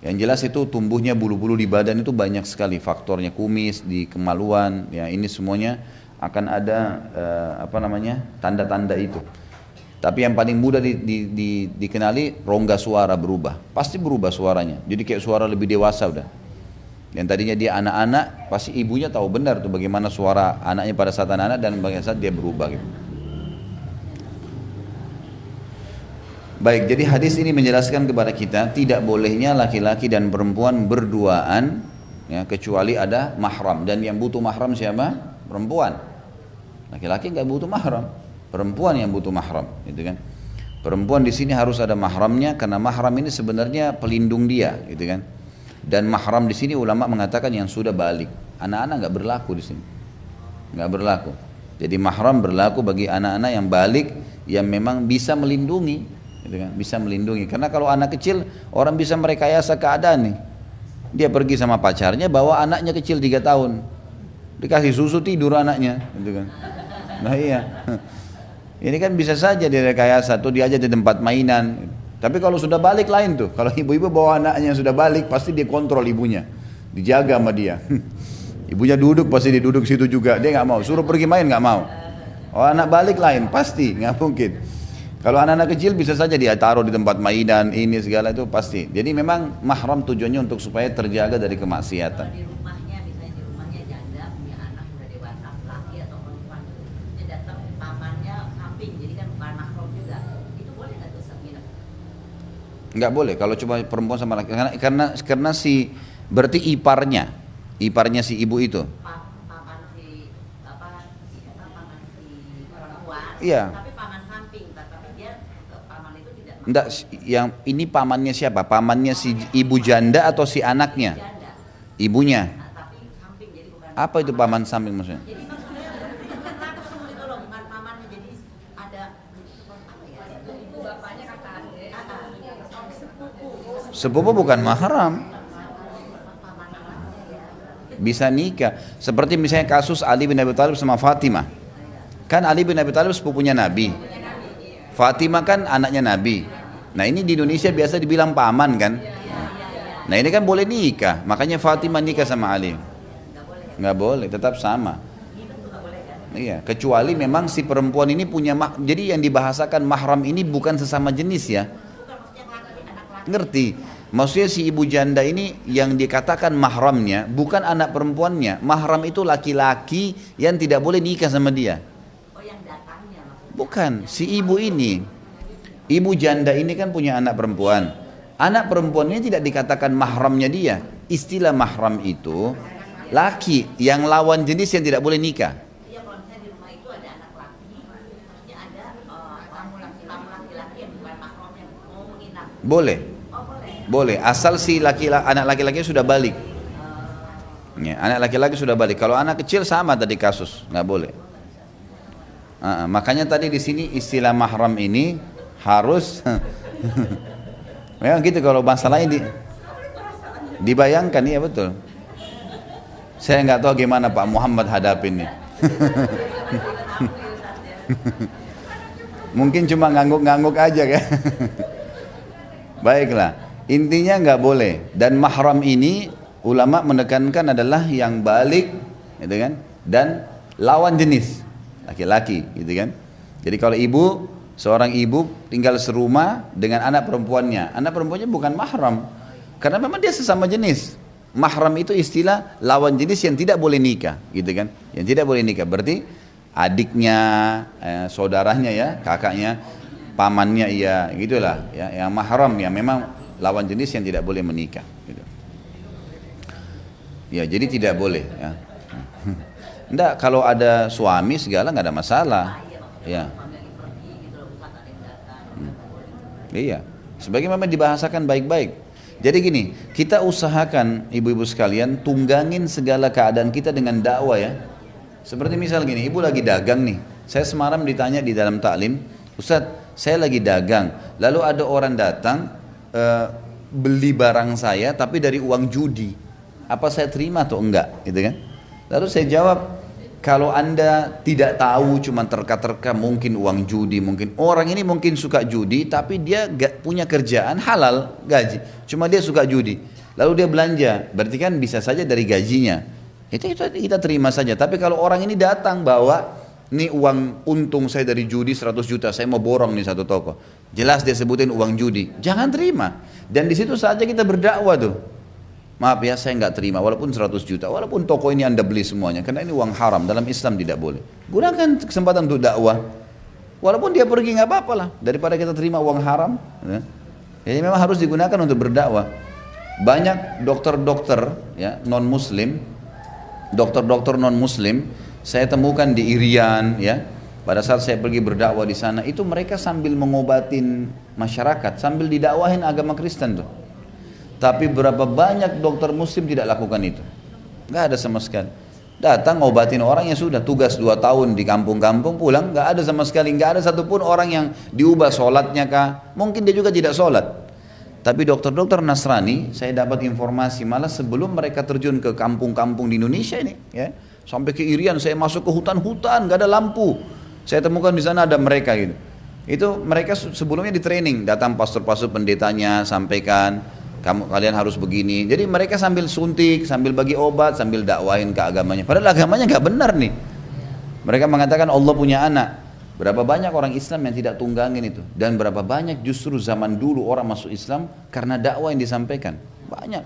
Yang jelas itu tumbuhnya bulu-bulu di badan itu banyak sekali faktornya. Kumis, di kemaluan. Ya ini semuanya akan ada tanda-tanda itu. Tapi yang paling mudah dikenali rongga suara berubah. Pasti berubah suaranya. Jadi kayak suara lebih dewasa udah. Yang tadinya dia anak-anak, pasti ibunya tahu benar tuh bagaimana suara anaknya pada saat anak-anak dan bagaimana saat dia berubah gitu. Baik, jadi hadis ini menjelaskan kepada kita tidak bolehnya laki-laki dan perempuan berduaan ya, kecuali ada mahram. Dan yang butuh mahram siapa? Perempuan. Laki-laki nggak butuh mahram, perempuan yang butuh mahram, gitu kan? Perempuan di sini harus ada mahramnya karena mahram ini sebenarnya pelindung dia, gitu kan? Dan mahram di sini ulama mengatakan yang sudah balik. Anak-anak nggak berlaku di sini, nggak berlaku. Jadi mahram berlaku bagi anak-anak yang balik yang memang bisa melindungi, gitu kan? Bisa melindungi. Karena kalau anak kecil orang bisa merekayasa keadaan nih. Dia pergi sama pacarnya bawa anaknya kecil 3 tahun. Dikasih susu tidur anaknya gitu kan. Nah iya. Ini kan bisa saja direkayasa atau diajak di tempat mainan. Tapi kalau sudah balik lain tuh. Kalau ibu-ibu bawa anaknya yang sudah balik, pasti dia kontrol ibunya. Dijaga sama dia. Ibunya duduk, pasti dia duduk situ juga. Dia nggak mau. Suruh pergi main nggak mau. Oh anak balik lain, pasti nggak mungkin. Kalau anak-anak kecil bisa saja dia taruh di tempat mainan, ini segala itu pasti. Jadi memang mahram tujuannya untuk supaya terjaga dari kemaksiatan. Di rumahnya, misalnya di rumahnya janda punya anak udah dewasa, laki atau perempuan, dia datang pamannya samping, jadi kan bukan mahram juga. Itu boleh nggak tuh nginep? Nggak boleh kalau cuma perempuan sama laki, karena si berarti iparnya si ibu itu. Paman si paman si perempuan, Iya. tapi paman samping, tapi dia paman itu tidak Enggak, yang ini pamannya siapa? Pamannya si ibu janda atau si anaknya? janda, Ibunya. tapi samping jadi bukan. Apa itu paman samping maksudnya? Jadi maksudnya bukan langsung gitu loh, bukan pamannya, jadi ada apa ya? Ibu bapaknya kakak adik, sepupu. Sepupu bukan mahram. Paman anaknya ya. Bisa nikah. Seperti misalnya kasus Ali bin Abi Thalib sama Fatimah. Kan Ali bin Abi Thalib sepupunya Nabi. Fatimah kan anaknya Nabi. Nah ini di Indonesia biasa dibilang paman kan. Nah ini kan boleh nikah. Makanya Fatimah nikah sama Ali. Nggak boleh, tetap sama. Iya, kecuali memang si perempuan ini punya jadi yang dibahasakan mahram ini bukan sesama jenis ya. Ngerti? Maksudnya si ibu janda ini yang dikatakan mahramnya bukan anak perempuannya. Mahram itu laki-laki yang tidak boleh nikah sama dia. Oh yang datangnya maksudnya. Bukan, si ibu ini. Ibu janda ini kan punya anak perempuan. Anak perempuan ini tidak dikatakan mahramnya dia. Istilah mahram itu laki yang lawan jenis yang tidak boleh nikah. Iya kalau misalnya di rumah itu ada anak laki, maksudnya ada tamu laki-laki yang bukan mahramnya mau menginap. Boleh, Oh boleh. boleh. Asal si anak laki-laki sudah balik. Ya, anak laki-laki sudah balik. Kalau anak kecil sama tadi kasus, nggak boleh. Makanya tadi di sini istilah mahram ini harus memang gitu kalau masalahnya dibayangkan, iya betul. Saya nggak tahu gimana Pak Muhammad hadapin nih. Mungkin cuma ngangguk-ngangguk aja kan. Baiklah, intinya nggak boleh. Dan mahram ini ulama menekankan adalah yang balik, gitu kan, dan lawan jenis, laki-laki, gitu kan. Jadi kalau seorang ibu tinggal serumah dengan anak perempuannya bukan mahram, karena memang dia sesama jenis. Mahram itu istilah lawan jenis yang tidak boleh nikah, gitu kan? Yang tidak boleh nikah berarti adiknya, saudaranya ya, kakaknya, pamannya, iya, gitulah. Ya, yang mahram ya memang lawan jenis yang tidak boleh menikah. Gitu. Ya, jadi tidak boleh. Ya. Enggak, kalau ada suami segala nggak ada masalah. Ya. Iya. Sebagai memang dibahasakan baik-baik. Jadi gini, kita usahakan ibu-ibu sekalian tunggangin segala keadaan kita dengan dakwah ya. Seperti misal gini, ibu lagi dagang nih. Saya semalam ditanya di dalam taklim, Ustadz, saya lagi dagang. Lalu ada orang datang beli barang saya tapi dari uang judi. Apa saya terima atau enggak? Gitu kan? Lalu saya jawab, kalau anda tidak tahu cuma terka-terka mungkin uang judi, mungkin orang ini mungkin suka judi tapi dia gak punya kerjaan halal gaji, cuma dia suka judi, lalu dia belanja, berarti kan bisa saja dari gajinya, itu kita terima saja. Tapi kalau orang ini datang bawa, ini uang untung saya dari judi 100 juta, saya mau borong nih satu toko, jelas dia sebutin uang judi, jangan terima. Dan di situ saja kita berdakwah tuh. Maaf ya, saya nggak terima walaupun 100 juta, walaupun toko ini anda beli semuanya, karena ini uang haram, dalam Islam tidak boleh. Gunakan kesempatan untuk dakwah, walaupun dia pergi nggak apa-apa lah, daripada kita terima uang haram. Ya. Jadi memang harus digunakan untuk berdakwah. Banyak dokter-dokter ya non Muslim, dokter-dokter non Muslim, saya temukan di Irian ya. Pada saat saya pergi berdakwah di sana, itu mereka sambil mengobatin masyarakat, sambil didakwahin agama Kristen tuh. Tapi berapa banyak dokter muslim tidak lakukan itu? Nggak ada sama sekali. Datang ngobatin orang yang sudah tugas 2 tahun di kampung-kampung, pulang nggak ada sama sekali, nggak ada satupun orang yang diubah sholatnya kah? Mungkin dia juga tidak sholat. Tapi dokter-dokter Nasrani, saya dapat informasi malah sebelum mereka terjun ke kampung-kampung di Indonesia ini, ya, sampai ke Irian, saya masuk ke hutan-hutan, nggak ada lampu. Saya temukan di sana ada mereka gitu. Itu mereka sebelumnya di training, datang pastor-pastor pendetanya, sampaikan, kalian harus begini. Jadi mereka sambil suntik, sambil bagi obat, sambil dakwahin ke agamanya. Padahal agamanya nggak benar nih. Mereka mengatakan Allah punya anak. Berapa banyak orang Islam yang tidak tunggangin itu. Dan berapa banyak justru zaman dulu orang masuk Islam karena dakwah yang disampaikan. Banyak.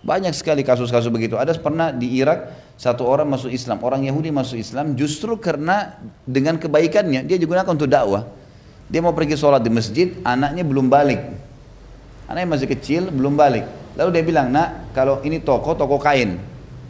Banyak sekali kasus-kasus begitu. Ada pernah di Irak, satu orang masuk Islam, orang Yahudi masuk Islam justru karena dengan kebaikannya dia digunakan untuk dakwah. Dia mau pergi sholat di masjid, anaknya belum balik. Anaknya masih kecil, belum balik. Lalu dia bilang, nak, kalau ini toko kain.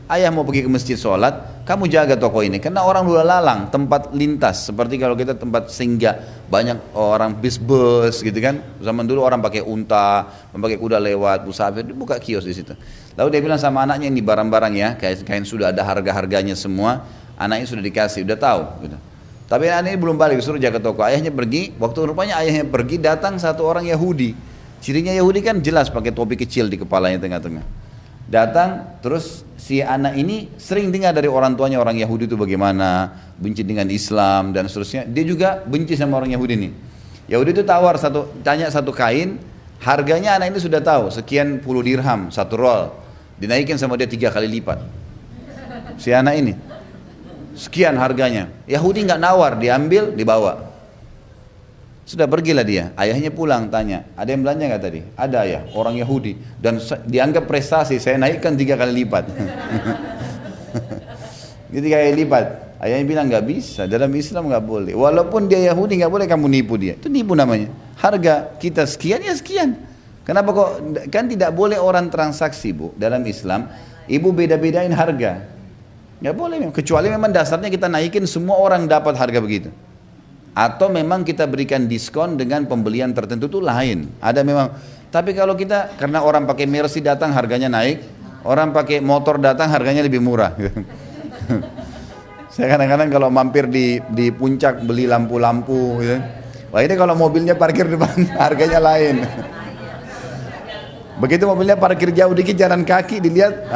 Ayah mau pergi ke masjid sholat, kamu jaga toko ini. Karena orang lalu lalang, tempat lintas. Seperti kalau kita tempat singgah, banyak orang bis-bus gitu kan. Zaman dulu orang pakai unta, pakai kuda lewat, musafir, dia buka kios di situ. Lalu dia bilang sama anaknya, ini barang-barang ya, kain sudah ada harga-harganya semua. Anaknya sudah dikasih, udah tahu gitu. Tapi anaknya belum balik, disuruh jaga toko. Ayahnya pergi, waktu rupanya ayahnya pergi, datang satu orang Yahudi. Cirinya Yahudi kan jelas pakai topi kecil di kepalanya tengah-tengah. Datang, terus si anak ini sering dengar dari orang tuanya orang Yahudi itu bagaimana, benci dengan Islam dan seterusnya. Dia juga benci sama orang Yahudi ini. Yahudi itu tawar tanya satu kain, harganya anak ini sudah tahu, sekian puluh dirham, satu roll. Dinaikin sama dia 3 kali lipat. Si anak ini. Sekian harganya. Yahudi nggak nawar, diambil, dibawa. Sudah pergilah dia. Ayahnya pulang tanya, ada yang belanja nggak tadi? Ada ya, orang Yahudi. Dan dianggap prestasi, saya naikkan 3 kali lipat. Jadi 3 kali lipat. Ayahnya bilang nggak bisa, dalam Islam nggak boleh. Walaupun dia Yahudi nggak boleh kamu nipu dia. Itu nipu namanya. Harga kita sekian ya sekian. Kenapa kok? Kan tidak boleh orang transaksi bu. Dalam Islam, ibu beda-bedain harga. Nggak boleh, kecuali memang dasarnya kita naikin semua orang dapat harga begitu. Atau memang kita berikan diskon dengan pembelian tertentu itu lain. Ada memang. Tapi kalau kita, karena orang pakai Mercy datang harganya naik, orang pakai motor datang harganya lebih murah. Saya kadang-kadang kalau mampir di puncak beli lampu-lampu, gitu. Wah ini kalau mobilnya parkir depan harganya lain. Begitu mobilnya parkir jauh dikit jalan kaki dilihat,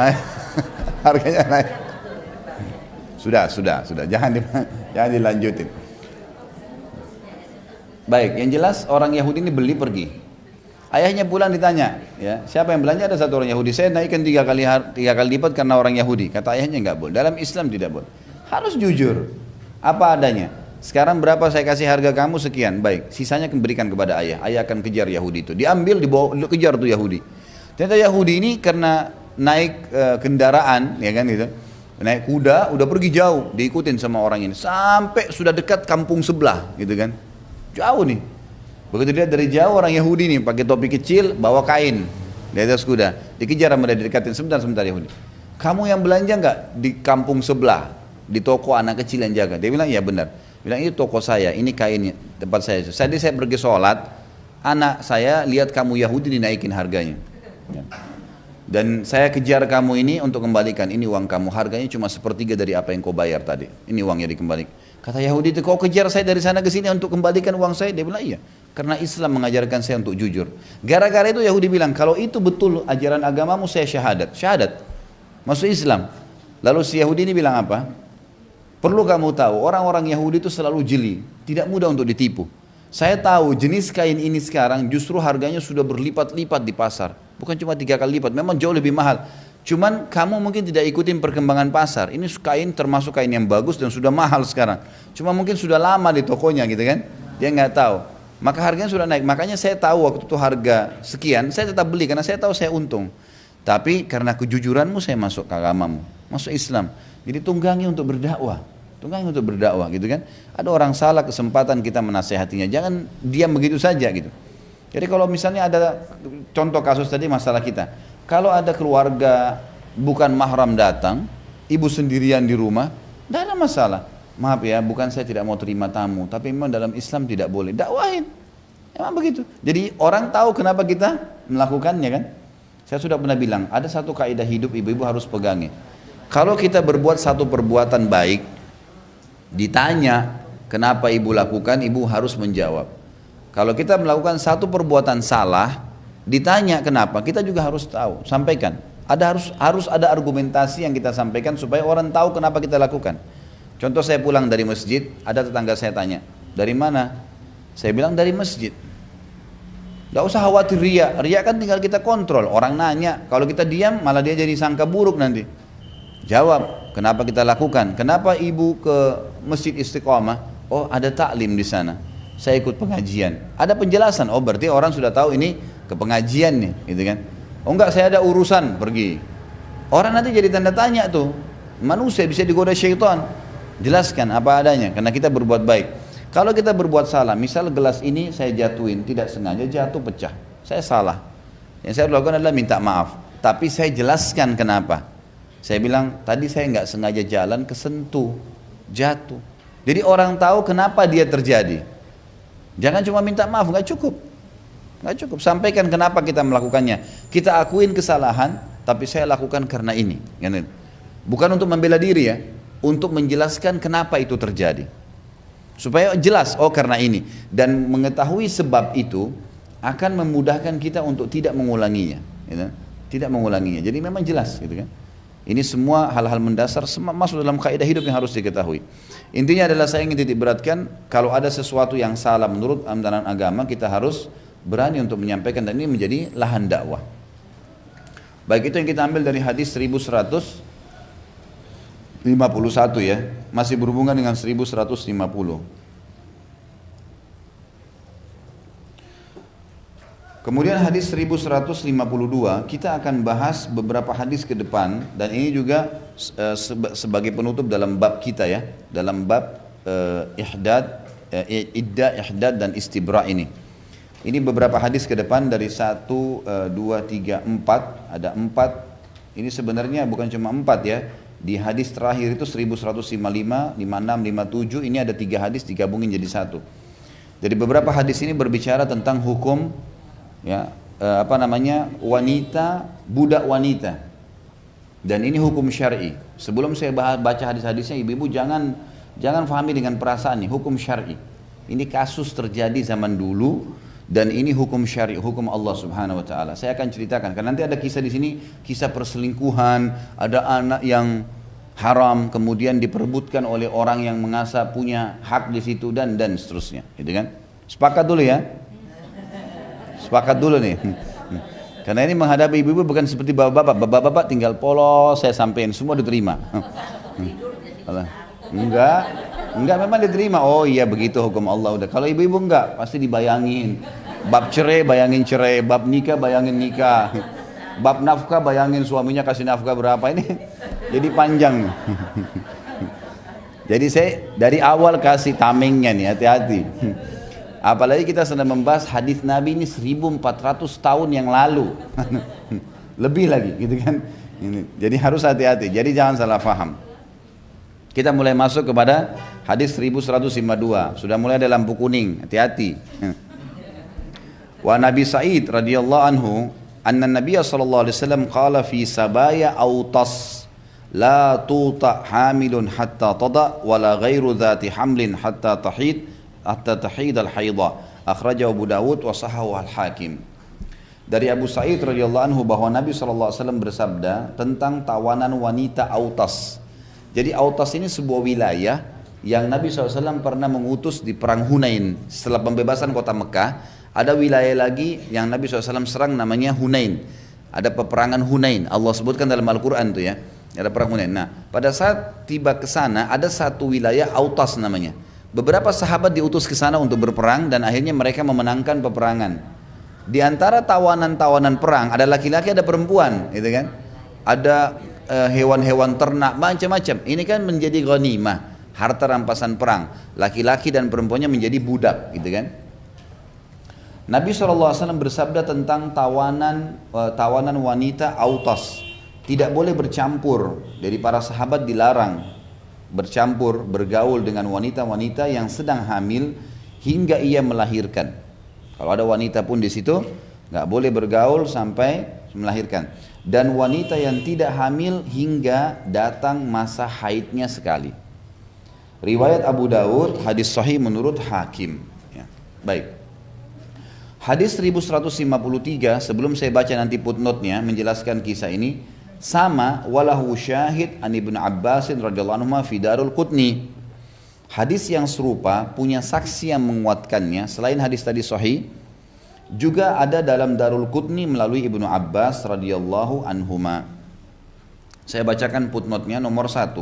harganya naik. Sudah, jangan dilanjutin. Baik, yang jelas orang Yahudi ini beli pergi. Ayahnya pulang ditanya, ya siapa yang belanja? Ada satu orang Yahudi. Saya naikkan 3 kali lipat karena orang Yahudi. Kata ayahnya nggak boleh. Dalam Islam tidak boleh. Harus jujur, apa adanya. Sekarang berapa saya kasih harga kamu sekian. Baik, sisanya berikan kepada ayah. Ayah akan kejar Yahudi itu. Diambil, dibawa, kejar tuh Yahudi. Ternyata Yahudi ini karena naik kendaraan, ya kan gitu. Naik kuda, udah pergi jauh, diikutin sama orang ini sampai sudah dekat kampung sebelah, gitu kan? Jauh nih. Begitu dia dari jauh orang Yahudi nih pakai topi kecil, bawa kain di atas kuda, dikejar sama dia, didekatin sebentar Yahudi. Kamu yang belanja nggak di kampung sebelah, di toko anak kecil yang jaga? Dia bilang iya benar. Bilang itu toko saya, ini kainnya tempat saya. Saya pergi sholat, anak saya lihat kamu Yahudi dinaikin harganya. Dan saya kejar kamu ini untuk kembalikan, ini uang kamu, harganya cuma 1/3 dari apa yang kau bayar tadi, ini uangnya dikembalikan. Kata Yahudi itu, kau kejar saya dari sana ke sini untuk kembalikan uang saya? Dia bilang iya, karena Islam mengajarkan saya untuk jujur. Gara-gara itu Yahudi bilang, kalau itu betul ajaran agamamu, saya syahadat, masuk Islam. Lalu si Yahudi ini bilang apa? Perlu kamu tahu, orang-orang Yahudi itu selalu jeli, tidak mudah untuk ditipu. Saya tahu jenis kain ini sekarang justru harganya sudah berlipat-lipat di pasar. Bukan cuma 3 kali lipat, memang jauh lebih mahal. Cuman kamu mungkin tidak ikutin perkembangan pasar. Ini kain termasuk kain yang bagus dan sudah mahal sekarang. Cuma mungkin sudah lama di tokonya gitu kan. Dia nggak tahu. Maka harganya sudah naik. Makanya saya tahu waktu itu harga sekian, saya tetap beli karena saya tahu saya untung. Tapi karena kejujuranmu saya masuk ke agamamu, masuk Islam. Jadi tunggangi untuk berdakwah. Tunggangi untuk berdakwah gitu kan. Ada orang salah, kesempatan kita menasehatinya. Jangan diam begitu saja gitu. Jadi kalau misalnya ada contoh kasus tadi masalah kita, kalau ada keluarga bukan mahram datang, ibu sendirian di rumah, tidak ada masalah. Maaf ya, bukan saya tidak mau terima tamu, tapi memang dalam Islam tidak boleh. Dakwahin, memang begitu. Jadi orang tahu kenapa kita melakukannya kan. Saya sudah pernah bilang, ada satu kaidah hidup ibu-ibu harus pegangi. Kalau kita berbuat satu perbuatan baik, ditanya kenapa ibu lakukan, ibu harus menjawab. Kalau kita melakukan satu perbuatan salah, ditanya kenapa, kita juga harus tahu, sampaikan. Harus ada argumentasi yang kita sampaikan supaya orang tahu kenapa kita lakukan. Contoh saya pulang dari masjid, ada tetangga saya tanya, dari mana? Saya bilang dari masjid. Gak usah khawatir riya. Riya kan tinggal kita kontrol. Orang nanya, kalau kita diam malah dia jadi sangka buruk nanti. Jawab, kenapa kita lakukan? Kenapa ibu ke masjid Istiqomah? Oh, ada taklim di sana. Saya ikut pengajian. Ada penjelasan. Oh, berarti orang sudah tahu ini ke pengajian nih, gitu kan? Oh enggak, saya ada urusan, pergi. Orang nanti jadi tanda tanya tuh. Manusia bisa digoda syaitan. Jelaskan apa adanya, karena kita berbuat baik. Kalau kita berbuat salah, misal gelas ini saya jatuhin, tidak sengaja jatuh pecah. Saya salah. Yang saya lakukan adalah minta maaf. Tapi saya jelaskan kenapa. Saya bilang, tadi saya nggak sengaja jalan, kesentuh, jatuh. Jadi orang tahu kenapa dia terjadi. Jangan cuma minta maaf, nggak cukup. Nggak cukup, sampaikan kenapa kita melakukannya. Kita akuin kesalahan, tapi saya lakukan karena ini. Bukan untuk membela diri ya, untuk menjelaskan kenapa itu terjadi. Supaya jelas, oh karena ini. Dan mengetahui sebab itu akan memudahkan kita untuk tidak mengulanginya. Tidak mengulanginya, jadi memang jelas gitu kan. Ini semua hal-hal mendasar masuk dalam kaidah hidup yang harus diketahui. Intinya adalah saya ingin titik beratkan, kalau ada sesuatu yang salah menurut amalan agama, kita harus berani untuk menyampaikan, dan ini menjadi lahan dakwah. Baik, itu yang kita ambil dari hadis 1151 ya, masih berhubungan dengan 1150. Kemudian hadis 1152, kita akan bahas beberapa hadis ke depan, dan ini juga sebagai penutup dalam bab kita ya, dalam bab ihdad dan istibra ini. Ini beberapa hadis ke depan dari 1, 2, 3, 4, ada 4. Ini sebenarnya bukan cuma 4 ya. Di hadis terakhir itu 1155, 56, 57, ini ada 3 hadis digabungin jadi 1. Jadi beberapa hadis ini berbicara tentang hukum ya, wanita, budak wanita, dan ini hukum syar'i. Sebelum saya baca hadis-hadisnya, ibu-ibu jangan fahami dengan perasaan nih, hukum syar'i. Ini kasus terjadi zaman dulu, dan ini hukum syar'i, hukum Allah Subhanahu wa taala. Saya akan ceritakan karena nanti ada kisah di sini, kisah perselingkuhan, ada anak yang haram kemudian diperebutkan oleh orang yang mengasah punya hak di situ, dan seterusnya, gitu kan? Sepakat dulu ya. Sepakat dulu nih. Karena ini menghadapi ibu-ibu bukan seperti bapak-bapak. Bapak-bapak tinggal polos, saya sampein, semua diterima. Enggak memang diterima. Oh iya begitu hukum Allah udah. Kalau ibu-ibu enggak, pasti dibayangin. Bab cerai bayangin cerai, bab nikah bayangin nikah. Bab nafkah bayangin suaminya kasih nafkah berapa, ini jadi panjang. Jadi saya dari awal kasih tamengnya nih, hati-hati. Apalagi kita sedang membahas hadis Nabi ini 1400 tahun yang lalu. Lebih lagi gitu kan. Jadi harus hati-hati, jadi jangan salah faham. Kita mulai masuk kepada hadis 1152. Sudah mulai ada lampu kuning, hati-hati. Wa Nabi Sa'id radhiyallahu anhu, anna Nabiy sallallahu alaihi wasallam qala fi sabaya autas la tuta hamilun hatta tada wala ghairu dhati hamlin hatta tahid al-haidha. Akhrajahu Abu Dawud wa sahahu al-Hakim. Dari Abu Sa'id radhiyallahu anhu bahwa Nabi sallallahu alaihi wasallam bersabda tentang tawanan wanita Autas. Jadi Autas ini sebuah wilayah yang Nabi SAW pernah mengutus di perang Hunain. Setelah pembebasan kota Mekah, ada wilayah lagi yang Nabi SAW serang namanya Hunain. Ada peperangan Hunain, Allah sebutkan dalam Al-Quran tuh ya, ada perang Hunain. Nah, pada saat tiba ke sana ada satu wilayah Autas namanya. Beberapa sahabat diutus ke sana untuk berperang, dan akhirnya mereka memenangkan peperangan. Di antara tawanan-tawanan perang ada laki-laki, ada perempuan, gitu kan? Ada hewan-hewan ternak, macam-macam. Ini kan menjadi ghanimah, harta rampasan perang. Laki-laki dan perempuannya menjadi budak, gitu kan? Nabi SAW bersabda tentang tawanan wanita Autas. Tidak boleh bercampur. Dari para sahabat dilarang bercampur, bergaul dengan wanita-wanita yang sedang hamil hingga ia melahirkan. Kalau ada wanita pun di situ, nggak boleh bergaul sampai melahirkan. Dan wanita yang tidak hamil hingga datang masa haidnya sekali. Riwayat Abu Dawud, hadis sahih menurut Hakim. Ya. Baik. Hadis 1153, sebelum saya baca nanti footnote-nya menjelaskan kisah ini, sama walahu syahid an Ibnu Abbas radhiyallahu anhu fi Darul Qutni. Hadis yang serupa punya saksi yang menguatkannya selain hadis tadi sahih, juga ada dalam Darul Qutni melalui Ibnu Abbas radhiyallahu anhuma. Saya bacakan footnote-nya nomor 1.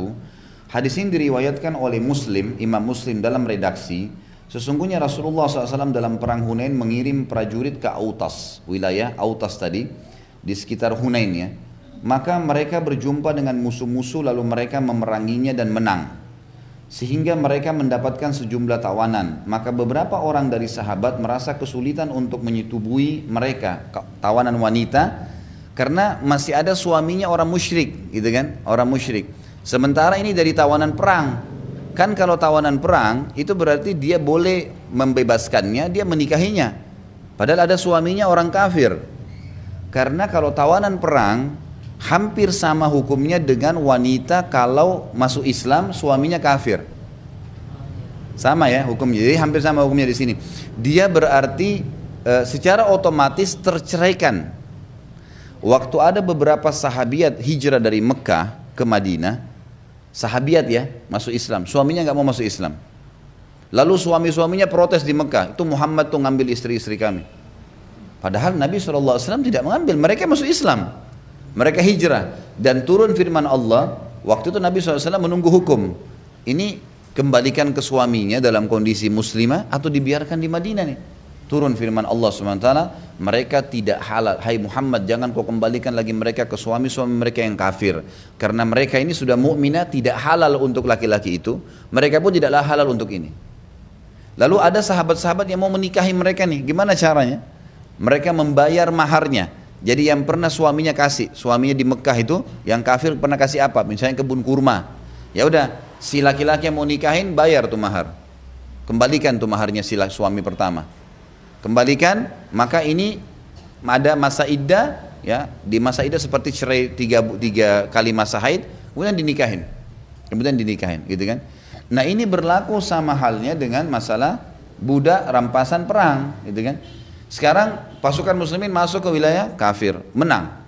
Hadis ini diriwayatkan oleh Muslim, Imam Muslim dalam redaksi. Sesungguhnya Rasulullah SAW dalam perang Hunain mengirim prajurit ke Autas, wilayah Autas tadi, di sekitar Hunain ya. Maka mereka berjumpa dengan musuh-musuh lalu mereka memeranginya dan menang. Sehingga mereka mendapatkan sejumlah tawanan. Maka beberapa orang dari sahabat merasa kesulitan untuk menyetubui mereka, tawanan wanita, karena masih ada suaminya orang musyrik, gitu kan? Orang musyrik. Sementara ini dari tawanan perang. Kan kalau tawanan perang itu berarti dia boleh membebaskannya, dia menikahinya. Padahal ada suaminya orang kafir. Karena kalau tawanan perang hampir sama hukumnya dengan wanita kalau masuk Islam suaminya kafir. Sama ya hukumnya. Jadi hampir sama hukumnya di sini. Dia berarti secara otomatis terceraikan. Waktu ada beberapa sahabiat hijrah dari Mekah ke Madinah, sahabiat ya masuk Islam, suaminya nggak mau masuk Islam. Lalu suami-suaminya protes di Mekah, itu Muhammad tuh ngambil istri-istri kami. Padahal Nabi SAW tidak mengambil, mereka masuk Islam. Mereka hijrah dan turun firman Allah. Waktu itu Nabi SAW menunggu hukum. Ini kembalikan ke suaminya dalam kondisi muslimah atau dibiarkan di Madinah nih. Turun firman Allah SWT, mereka tidak halal. Hai Muhammad, jangan kau kembalikan lagi mereka ke suami-suami mereka yang kafir. Karena mereka ini sudah mukminah, tidak halal untuk laki-laki itu. Mereka pun tidaklah halal untuk ini. Lalu ada sahabat-sahabat yang mau menikahi mereka nih. Gimana caranya? Mereka membayar maharnya. Jadi yang pernah suaminya kasih, suaminya di Mekah itu, yang kafir pernah kasih apa? Misalnya kebun kurma. Ya udah, si laki-laki yang mau nikahin bayar tuh mahar. Kembalikan tuh maharnya si suami pertama. Kembalikan, maka ini ada masa iddah, ya. Di masa iddah seperti cerai tiga kali masa haid, kemudian dinikahin, gitu kan? Nah ini berlaku sama halnya dengan masalah budak rampasan perang, gitu kan? Sekarang pasukan muslimin masuk ke wilayah kafir, menang.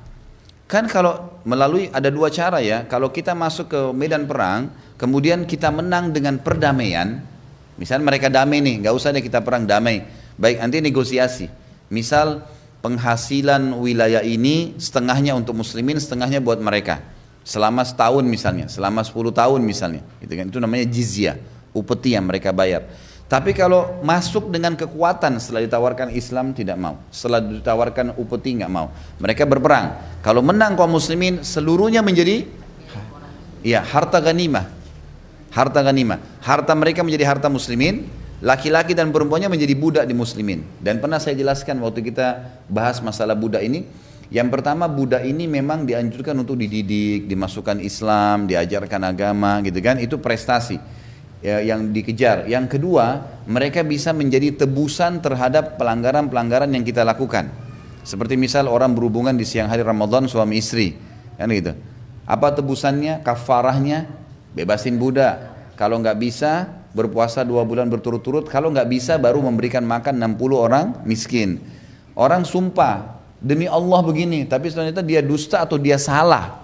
Kan kalau melalui ada dua cara ya, kalau kita masuk ke medan perang, kemudian kita menang dengan perdamaian, misalnya mereka damai nih, nggak usah deh kita perang, damai. Baik, nanti negosiasi. Misal penghasilan wilayah ini setengahnya untuk muslimin, setengahnya buat mereka. Selama setahun misalnya, selama 10 tahun misalnya, gitu kan? Itu namanya jizyah, upeti yang mereka bayar. Tapi kalau masuk dengan kekuatan setelah ditawarkan Islam tidak mau, setelah ditawarkan upeti nggak mau. Mereka berperang. Kalau menang kaum muslimin seluruhnya menjadi ya harta ghanimah. Harta ghanimah. Harta mereka menjadi harta muslimin, laki-laki dan perempuannya menjadi budak di muslimin. Dan pernah saya jelaskan waktu kita bahas masalah budak ini, yang pertama budak ini memang dianjurkan untuk dididik, dimasukkan Islam, diajarkan agama gitu kan, itu prestasi. Ya, yang dikejar. Yang kedua, mereka bisa menjadi tebusan terhadap pelanggaran-pelanggaran yang kita lakukan. Seperti misal orang berhubungan di siang hari Ramadan suami istri, kan gitu. Apa tebusannya? Kafarahnya bebasin budak. Kalau nggak bisa berpuasa 2 bulan berturut-turut. Kalau nggak bisa baru memberikan makan 60 orang miskin. Orang sumpah demi Allah begini, tapi ternyata dia dusta atau dia salah.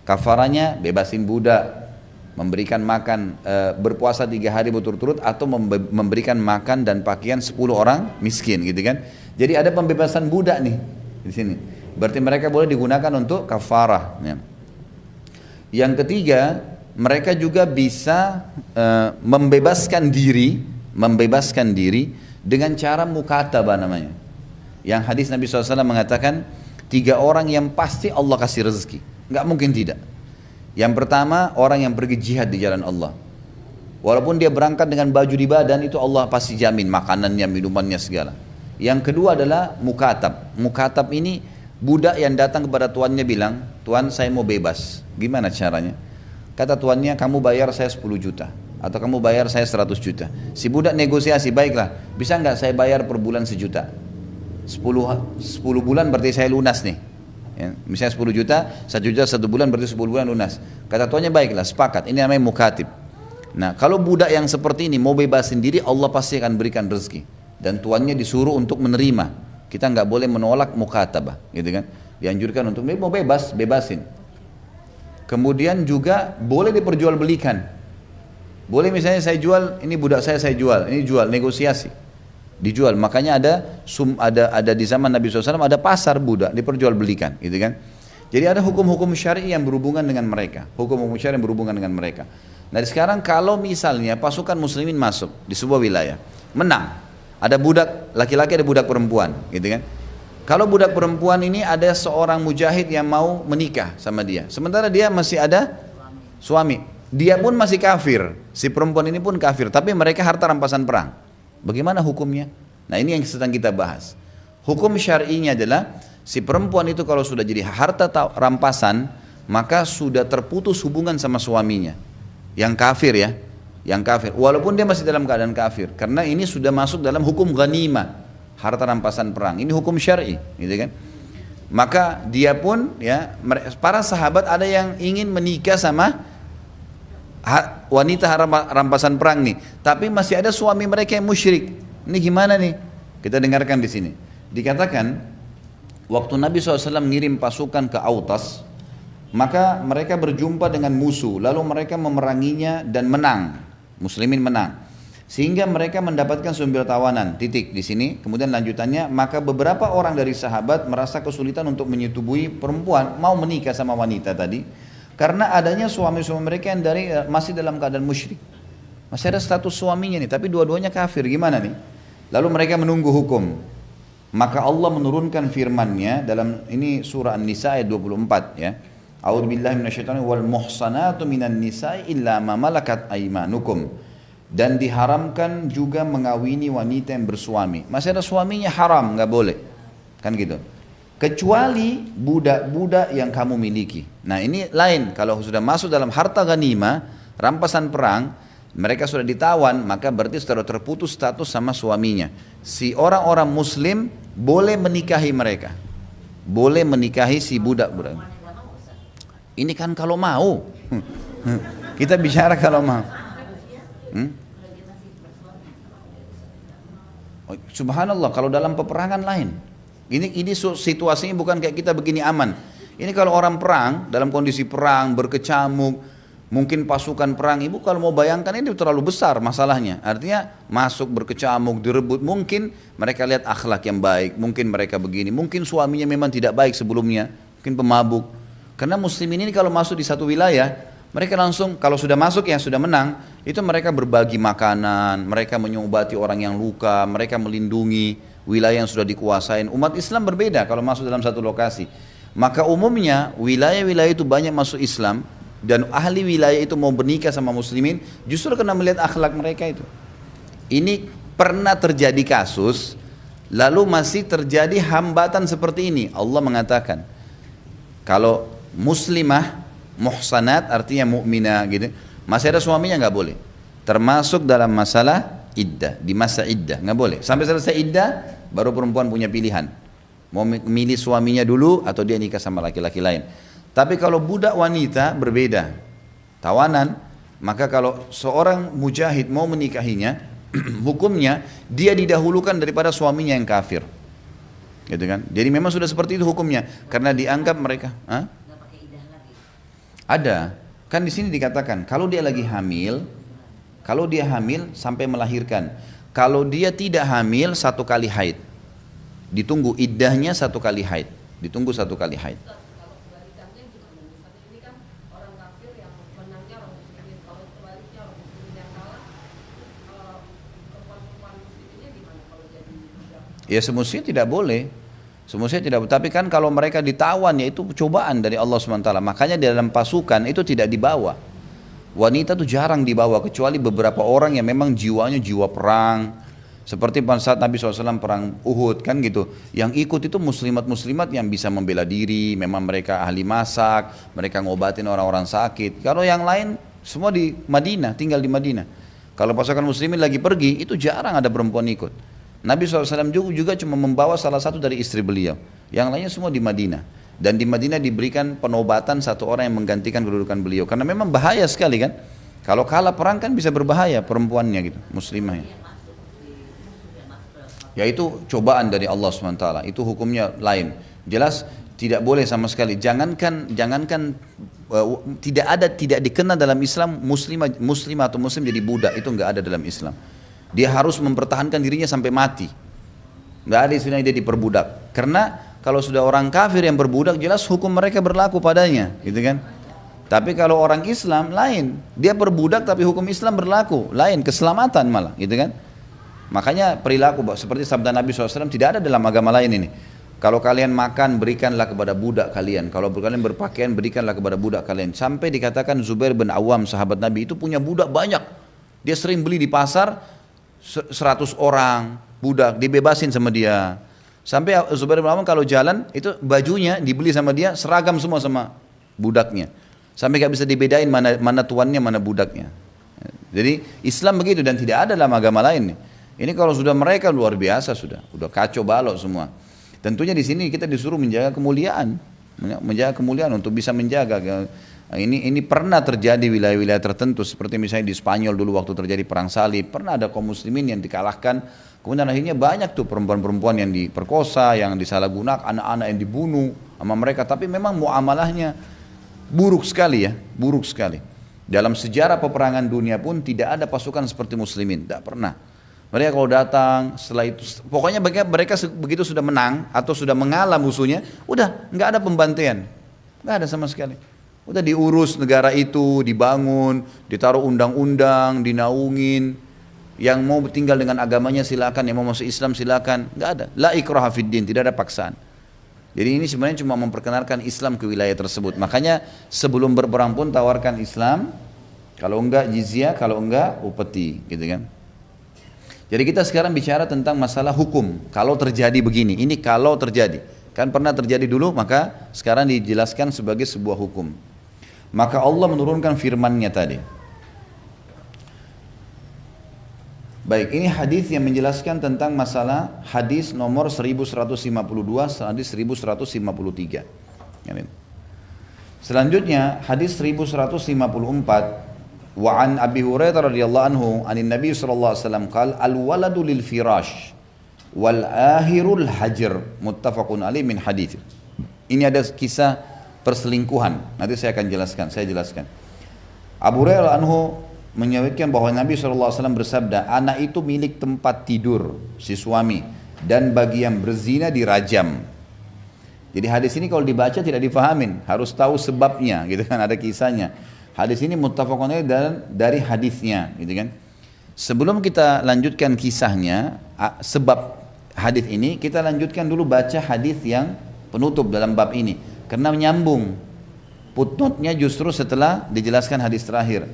Kafarahnya bebasin budak, memberikan makan, berpuasa 3 hari berturut-turut atau memberikan makan dan pakaian 10 orang miskin gitu kan. Jadi ada pembebasan budak nih di sini. Berarti mereka boleh digunakan untuk kafarah ya. Yang ketiga, mereka juga bisa membebaskan diri dengan cara mukatabah namanya. Yang hadis Nabi SAW mengatakan 3 orang yang pasti Allah kasih rezeki, nggak mungkin tidak. Yang pertama, orang yang pergi jihad di jalan Allah. Walaupun dia berangkat dengan baju di badan, itu Allah pasti jamin makanannya, minumannya segala. Yang kedua adalah mukatab. Mukatab ini budak yang datang kepada tuannya bilang, Tuan saya mau bebas. Gimana caranya? Kata tuannya, kamu bayar saya 10 juta. Atau kamu bayar saya 100 juta. Si budak negosiasi, baiklah, bisa nggak saya bayar per bulan 1 juta? 10 bulan berarti saya lunas nih. Ya, misalnya 10 juta, 1 juta 1 bulan berarti 10 bulan lunas. Kata tuannya baiklah, sepakat. Ini namanya mukatib. Nah, kalau budak yang seperti ini mau bebasin diri, Allah pasti akan berikan rezeki. Dan tuannya disuruh untuk menerima. Kita nggak boleh menolak mukatabah, gitu kan? Dianjurkan untuk mau bebas, bebasin. Kemudian juga boleh diperjualbelikan. Boleh misalnya saya jual, ini budak saya jual, ini jual, negosiasi. Dijual, makanya ada di zaman Nabi SAW ada pasar budak, diperjualbelikan gitu kan. Jadi ada hukum-hukum syar'i yang berhubungan dengan mereka, hukum-hukum syar'i yang berhubungan dengan mereka. Nah sekarang kalau misalnya pasukan muslimin masuk di sebuah wilayah, menang, ada budak laki-laki, ada budak perempuan gitu kan. Kalau budak perempuan ini ada seorang mujahid yang mau menikah sama dia, sementara dia masih ada suami, dia pun masih kafir, si perempuan ini pun kafir, tapi mereka harta rampasan perang. Bagaimana hukumnya? Nah ini yang sedang kita bahas. Hukum syar'inya adalah si perempuan itu kalau sudah jadi harta rampasan, maka sudah terputus hubungan sama suaminya. Yang kafir ya, yang kafir. Walaupun dia masih dalam keadaan kafir, karena ini sudah masuk dalam hukum ghanimah, harta rampasan perang. Ini hukum syar'i, gitu kan? Maka dia pun ya, para sahabat ada yang ingin menikah sama wanita rampasan perang nih, tapi masih ada suami mereka yang musyrik. Ini gimana nih? Kita dengarkan di sini. Dikatakan waktu Nabi SAW mengirim pasukan ke Autas, maka mereka berjumpa dengan musuh, lalu mereka memeranginya dan menang. Muslimin menang, sehingga mereka mendapatkan sumber tawanan. Titik di sini. Kemudian lanjutannya, maka beberapa orang dari sahabat merasa kesulitan untuk menyetubui perempuan mau menikah sama wanita tadi, karena adanya suami-suami mereka yang masih dalam keadaan musyrik. Masih ada status suaminya nih, tapi dua-duanya kafir. Gimana nih? Lalu mereka menunggu hukum. Maka Allah menurunkan firman-Nya dalam ini surah An-Nisa ayat 24 ya. A'udzubillahi minasyaitonir wal muhsanatu minan nisa'i illa ma malakat aymanukum. Dan diharamkan juga mengawini wanita yang bersuami. Masih ada suaminya haram, nggak boleh. Kan gitu. Kecuali budak-budak yang kamu miliki. Nah, ini lain. Kalau sudah masuk dalam harta ghanimah, rampasan perang, mereka sudah ditawan, maka berarti sudah terputus status sama suaminya. Si orang-orang muslim boleh menikahi mereka. Boleh menikahi si budak-budak. Ini kan kalau mau. Kita bicara kalau mau. Subhanallah, kalau dalam peperangan lain. Ini situasinya bukan kayak kita begini aman. Ini kalau orang perang, dalam kondisi perang, berkecamuk, mungkin pasukan perang, ibu kalau mau bayangkan ini terlalu besar masalahnya. Artinya masuk berkecamuk, direbut, mungkin mereka lihat akhlak yang baik, mungkin mereka begini, mungkin suaminya memang tidak baik sebelumnya, mungkin pemabuk. Karena muslimin ini kalau masuk di satu wilayah, mereka langsung kalau sudah masuk ya sudah menang, itu mereka berbagi makanan, mereka menyobati orang yang luka, mereka melindungi wilayah yang sudah dikuasain. Umat Islam berbeda kalau masuk dalam satu lokasi. Maka umumnya wilayah-wilayah itu banyak masuk Islam, dan ahli wilayah itu mau bernikah sama muslimin justru karena melihat akhlak mereka itu. Ini pernah terjadi kasus, lalu masih terjadi hambatan seperti ini. Allah mengatakan kalau muslimah muhsanat artinya mukminah gitu, masih ada suaminya nggak boleh, termasuk dalam masalah iddah, di masa iddah nggak boleh. Sampai selesai iddah baru perempuan punya pilihan, mau milih suaminya dulu atau dia nikah sama laki-laki lain. Tapi kalau budak wanita berbeda, tawanan, maka kalau seorang mujahid mau menikahinya, hukumnya dia didahulukan daripada suaminya yang kafir, gitu kan? Jadi memang sudah seperti itu hukumnya, karena dianggap mereka, ada, kan di sini dikatakan kalau dia lagi hamil, kalau dia hamil sampai melahirkan, kalau dia tidak hamil 1 kali haid, ditunggu iddahnya 1 kali haid, ditunggu 1 kali haid. Ya semestinya tidak boleh, semestinya tidak boleh. Tapi kan kalau mereka ditawan, ya itu cobaan dari Allah SWT. Makanya di dalam pasukan itu tidak dibawa. Wanita itu jarang dibawa, kecuali beberapa orang yang memang jiwanya jiwa perang. Seperti pada saat Nabi SAW perang Uhud kan gitu. Yang ikut itu muslimat-muslimat yang bisa membela diri, memang mereka ahli masak, mereka ngobatin orang-orang sakit. Kalau yang lain semua di Madinah, tinggal di Madinah. Kalau pasukan muslimin lagi pergi, itu jarang ada perempuan ikut. Nabi SAW juga cuma membawa salah satu dari istri beliau, yang lainnya semua di Madinah. Dan di Madinah diberikan penobatan 1 orang yang menggantikan kedudukan beliau, karena memang bahaya sekali kan. Kalau kalah perang kan bisa berbahaya perempuannya gitu, muslimahnya. Ya itu cobaan dari Allah SWT, itu hukumnya lain. Jelas Tidak boleh sama sekali. Jangankan tidak dikenal dalam Islam muslim atau muslim jadi budak, itu nggak ada dalam Islam. Dia harus mempertahankan dirinya sampai mati. Nggak ada istilahnya dia diperbudak. Karena kalau sudah orang kafir yang berbudak, jelas hukum mereka berlaku padanya, gitu kan? Tapi kalau orang Islam lain, dia berbudak tapi hukum Islam berlaku, lain, keselamatan malah, gitu kan? Makanya perilaku seperti sabda Nabi SAW tidak ada dalam agama lain ini. Kalau kalian makan, berikanlah kepada budak kalian. Kalau kalian berpakaian, berikanlah kepada budak kalian. Sampai dikatakan Zubair bin Awam, sahabat Nabi itu punya budak banyak. Dia sering beli di pasar 100 orang budak, dibebasin sama dia. Sampai Zubair bin Awam kalau jalan, itu bajunya dibeli sama dia, seragam semua sama budaknya. Sampai gak bisa dibedain mana tuannya, mana budaknya. Jadi Islam begitu dan tidak ada dalam agama lain. Ini kalau sudah mereka luar biasa sudah kacau balau semua. Tentunya di sini kita disuruh menjaga kemuliaan untuk bisa menjaga. Ini pernah terjadi wilayah-wilayah tertentu seperti misalnya di Spanyol dulu waktu terjadi perang salib, pernah ada kaum muslimin yang dikalahkan, kemudian akhirnya banyak tuh perempuan-perempuan yang diperkosa, yang disalahgunakan, anak-anak yang dibunuh sama mereka, tapi memang muamalahnya buruk sekali ya, buruk sekali. Dalam sejarah peperangan dunia pun tidak ada pasukan seperti muslimin, tidak pernah. Mereka kalau datang setelah itu, pokoknya mereka begitu sudah menang atau sudah mengalah musuhnya, udah nggak ada pembantaian, nggak ada sama sekali. Udah diurus negara itu, dibangun, ditaruh undang-undang, dinaungin. Yang mau tinggal dengan agamanya silakan, yang mau masuk Islam silakan, nggak ada. La ikraha fid din, tidak ada paksaan. Jadi ini sebenarnya cuma memperkenalkan Islam ke wilayah tersebut. Makanya sebelum berperang pun tawarkan Islam, kalau enggak jizyah, kalau enggak upeti, gitu kan. Jadi kita sekarang bicara tentang masalah hukum. Kalau terjadi begini, ini kalau terjadi. Kan pernah terjadi dulu, maka sekarang dijelaskan sebagai sebuah hukum. Maka Allah menurunkan firman-Nya tadi. Baik, ini hadis yang menjelaskan tentang masalah hadis nomor 1152, hadis 1153. Selanjutnya hadis 1154. Wa an Abi Hurairah radhiyallahu anhu anin Nabi sallallahu alaihi wasallam qala al waladu lil firash wal ahirul hajr, muttafaqun alaih min hadits. Ini ada kisah perselingkuhan, nanti saya akan jelaskan, Abu Hurairah anhu menyebutkan bahwa Nabi sallallahu alaihi wasallam bersabda, anak itu milik tempat tidur si suami dan bagi yang berzina dirajam. Jadi hadis ini kalau dibaca tidak difahamin, harus tahu sebabnya, gitu kan, ada kisahnya. Hadis ini muttafaqun alaih dari hadisnya, gitu kan. Sebelum kita lanjutkan kisahnya, sebab hadis ini, kita lanjutkan dulu baca hadis yang penutup dalam bab ini, karena menyambung. Footnote-nya justru setelah dijelaskan hadis terakhir.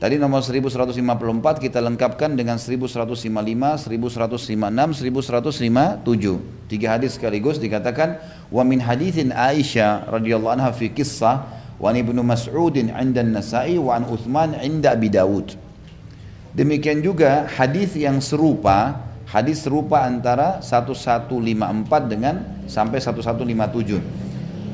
Tadi nomor 1154 kita lengkapkan dengan 1155, 1156, 1157. 3 hadis sekaligus dikatakan wa min haditsin Aisyah radhiyallahu anha fi qissah wa Ibnu Mas'udin 'inda An-Nasa'i wa an Utsman 'inda Abi Dawud. Demikian juga hadis yang serupa, hadis serupa antara 1154 dengan sampai 1157.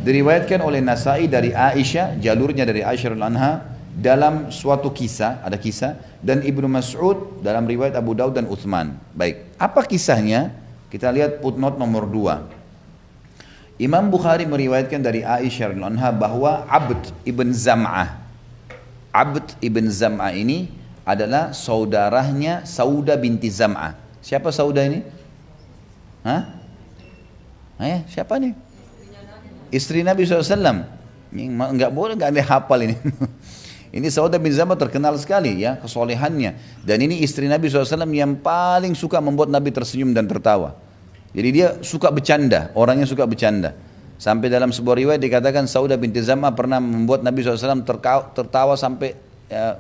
Diriwayatkan oleh Nasa'i dari Aisyah, jalurnya dari Aisyah radhiyallahu anha dalam suatu kisah, ada kisah, dan Ibnu Mas'ud dalam riwayat Abu Dawud dan Utsman. Baik, apa kisahnya? Kita lihat footnote nomor 2. Imam Bukhari meriwayatkan dari Aisyah radhiyallahu anha bahwa Abd ibn Zam'ah ini adalah saudaranya Sauda binti Zam'ah. Siapa Sauda ini? Hah? Siapa nih? Istri Nabi SAW. Enggak boleh, enggak ada hafal ini. Ini Sauda bin Zam'ah terkenal sekali ya kesolehannya. Dan ini istri Nabi SAW yang paling suka membuat Nabi tersenyum dan tertawa. Jadi dia suka bercanda, orangnya suka bercanda. Sampai dalam sebuah riwayat dikatakan Sauda binti Zam'ah pernah membuat Nabi SAW tertawa sampai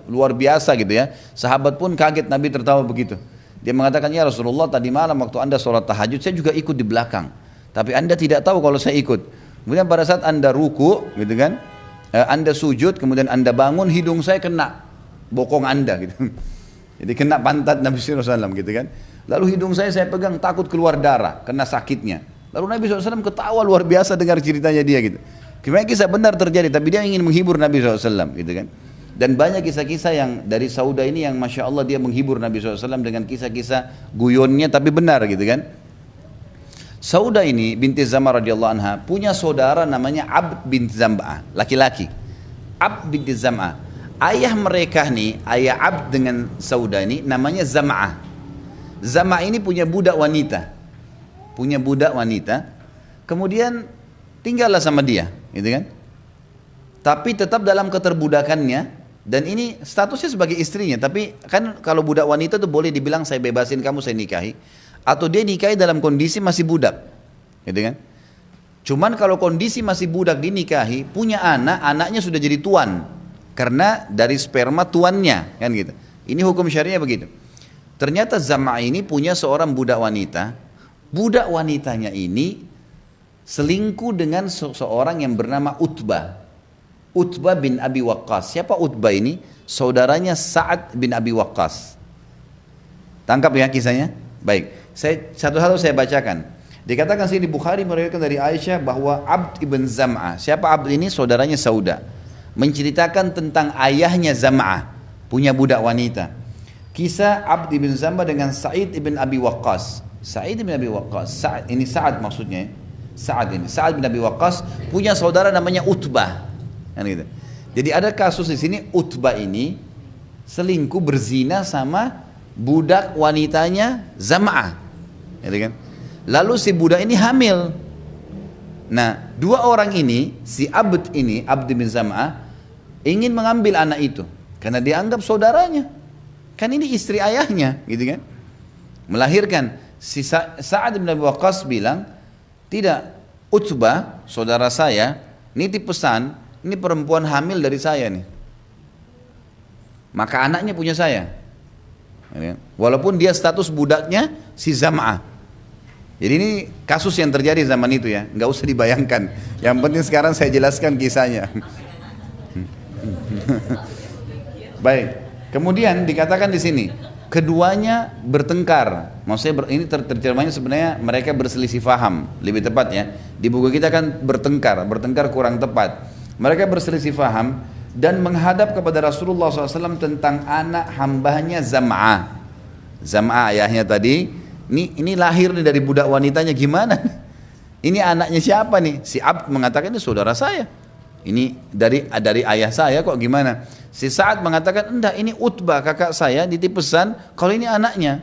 luar biasa gitu ya. Sahabat pun kaget Nabi tertawa begitu. Dia mengatakan, ya Rasulullah, tadi malam waktu anda sholat tahajud saya juga ikut di belakang. Tapi anda tidak tahu kalau saya ikut. Kemudian pada saat anda ruku gitu kan, anda sujud, kemudian anda bangun, hidung saya kena bokong anda gitu. Jadi kena pantat Nabi SAW gitu kan. Lalu hidung saya pegang, takut keluar darah, kena sakitnya. Lalu Nabi SAW ketawa luar biasa dengar ceritanya dia gitu. Kira kisah benar terjadi, tapi dia ingin menghibur Nabi SAW gitu kan. Dan banyak kisah-kisah yang dari Sauda ini yang Masya Allah dia menghibur Nabi SAW dengan kisah-kisah guyonnya tapi benar gitu kan. Sauda ini binti Zam'ah radhiyallahu anha punya saudara namanya Abd bin Zam'ah, laki-laki. Abd binti Zam'ah. Ayah mereka nih, ayah Abd dengan Sauda ini namanya Zam'ah. Zam'ah ini punya budak wanita. Punya budak wanita. Kemudian tinggallah sama dia, gitu kan? Tapi tetap dalam keterbudakannya, dan ini statusnya sebagai istrinya. Tapi kan kalau budak wanita tuh boleh dibilang saya bebasin kamu, saya nikahi. Atau dia nikahi dalam kondisi masih budak, gitu kan? Cuman kalau kondisi masih budak dinikahi, punya anak, anaknya sudah jadi tuan. Karena dari sperma tuannya, kan gitu. Ini hukum syariah begitu. Ternyata Zam'ah ini punya seorang budak wanita. Budak wanitanya ini selingkuh dengan seseorang yang bernama Utbah. Utbah bin Abi Waqqas. Siapa Utbah ini? Saudaranya Sa'ad bin Abi Waqqas. Tangkap ya kisahnya? Baik, satu-satu saya bacakan. Dikatakan sini di Bukhari meriwayatkan dari Aisyah bahwa Abd ibn Zam'ah. Siapa Abd ini? Saudaranya Sauda. Menceritakan tentang ayahnya Zam'ah, punya budak wanita. Kisah Abd ibn Zam'ah dengan Sa'id ibn Abi Waqqas. Sa'id ibn Abi Waqqas. Ini Sa'ad maksudnya. Sa'ad bin Abi Waqqas punya saudara namanya Utbah. Kan gitu. Jadi ada kasus di sini, Utbah ini selingkuh berzina sama budak wanitanya Zam'ah, gitu kan? Lalu si budak ini hamil. Nah, dua orang ini, si Abd ini, Abd bin Zam'ah, ingin mengambil anak itu karena dianggap saudaranya. Kan ini istri ayahnya, gitu kan? Melahirkan. Si Sa'ad bin Abi Waqqas bilang, tidak, Utbah, saudara saya, nitip pesan, ini perempuan hamil dari saya nih. Maka anaknya punya saya. Walaupun dia status budaknya si Zam'ah. Jadi ini kasus yang terjadi zaman itu ya. Nggak usah dibayangkan. Yang penting sekarang saya jelaskan kisahnya. Baik. Kemudian dikatakan di sini, keduanya bertengkar. Maksudnya ini terjemahnya sebenarnya mereka berselisih faham. Lebih tepatnya. Di buku kita kan bertengkar. Bertengkar kurang tepat. Mereka berselisih faham dan menghadap kepada Rasulullah SAW tentang anak hambanya Zam'ah. Zam'ah ayahnya tadi, ini lahir nih dari budak wanitanya, gimana? Ini anaknya siapa nih? Si Abd mengatakan ini saudara saya. Ini dari ayah saya kok, gimana? Si Sa'ad mengatakan enggak, ini Utbah kakak saya dititip pesan kalau ini anaknya.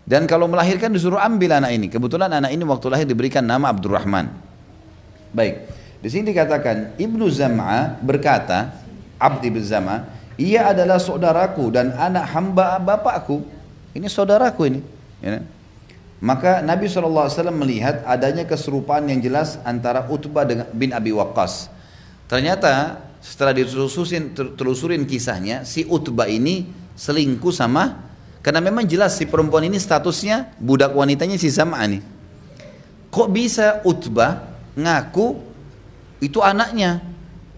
Dan kalau melahirkan disuruh ambil anak ini. Kebetulan anak ini waktu lahir diberikan nama Abdurrahman. Baik. Di sini dikatakan Ibnu Zam'ah berkata, Abd ibn Zam'ah, ia adalah saudaraku dan anak hamba bapakku. Ini saudaraku ini. Ya. Maka Nabi SAW melihat adanya keserupaan yang jelas antara Utbah bin Abi Waqqas. Ternyata setelah ditelusurin kisahnya, si Utbah ini selingkuh sama, karena memang jelas si perempuan ini statusnya budak wanitanya si Zam'ah nih. Kok bisa Utbah ngaku itu anaknya?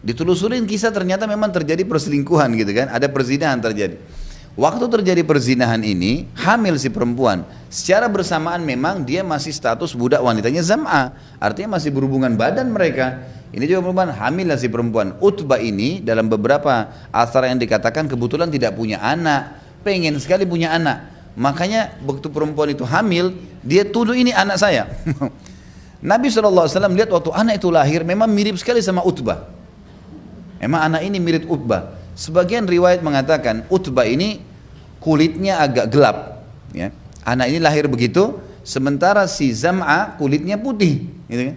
Ditelusurin kisah, ternyata memang terjadi perselingkuhan gitu kan, ada perzinahan terjadi. Waktu terjadi perzinahan ini, hamil si perempuan. Secara bersamaan memang dia masih status budak wanitanya Zam'ah, artinya masih berhubungan badan mereka. Ini juga perempuan, hamil lah si perempuan. Utbah ini dalam beberapa asar yang dikatakan kebetulan tidak punya anak, pengen sekali punya anak. Makanya waktu perempuan itu hamil, dia tuduh ini anak saya. Nabi SAW lihat waktu anak itu lahir memang mirip sekali sama Utbah. Emang anak ini mirip Utbah. Sebagian riwayat mengatakan Utbah ini kulitnya agak gelap. Ya. Anak ini lahir begitu, sementara si Zam'ah kulitnya putih. Gitu kan?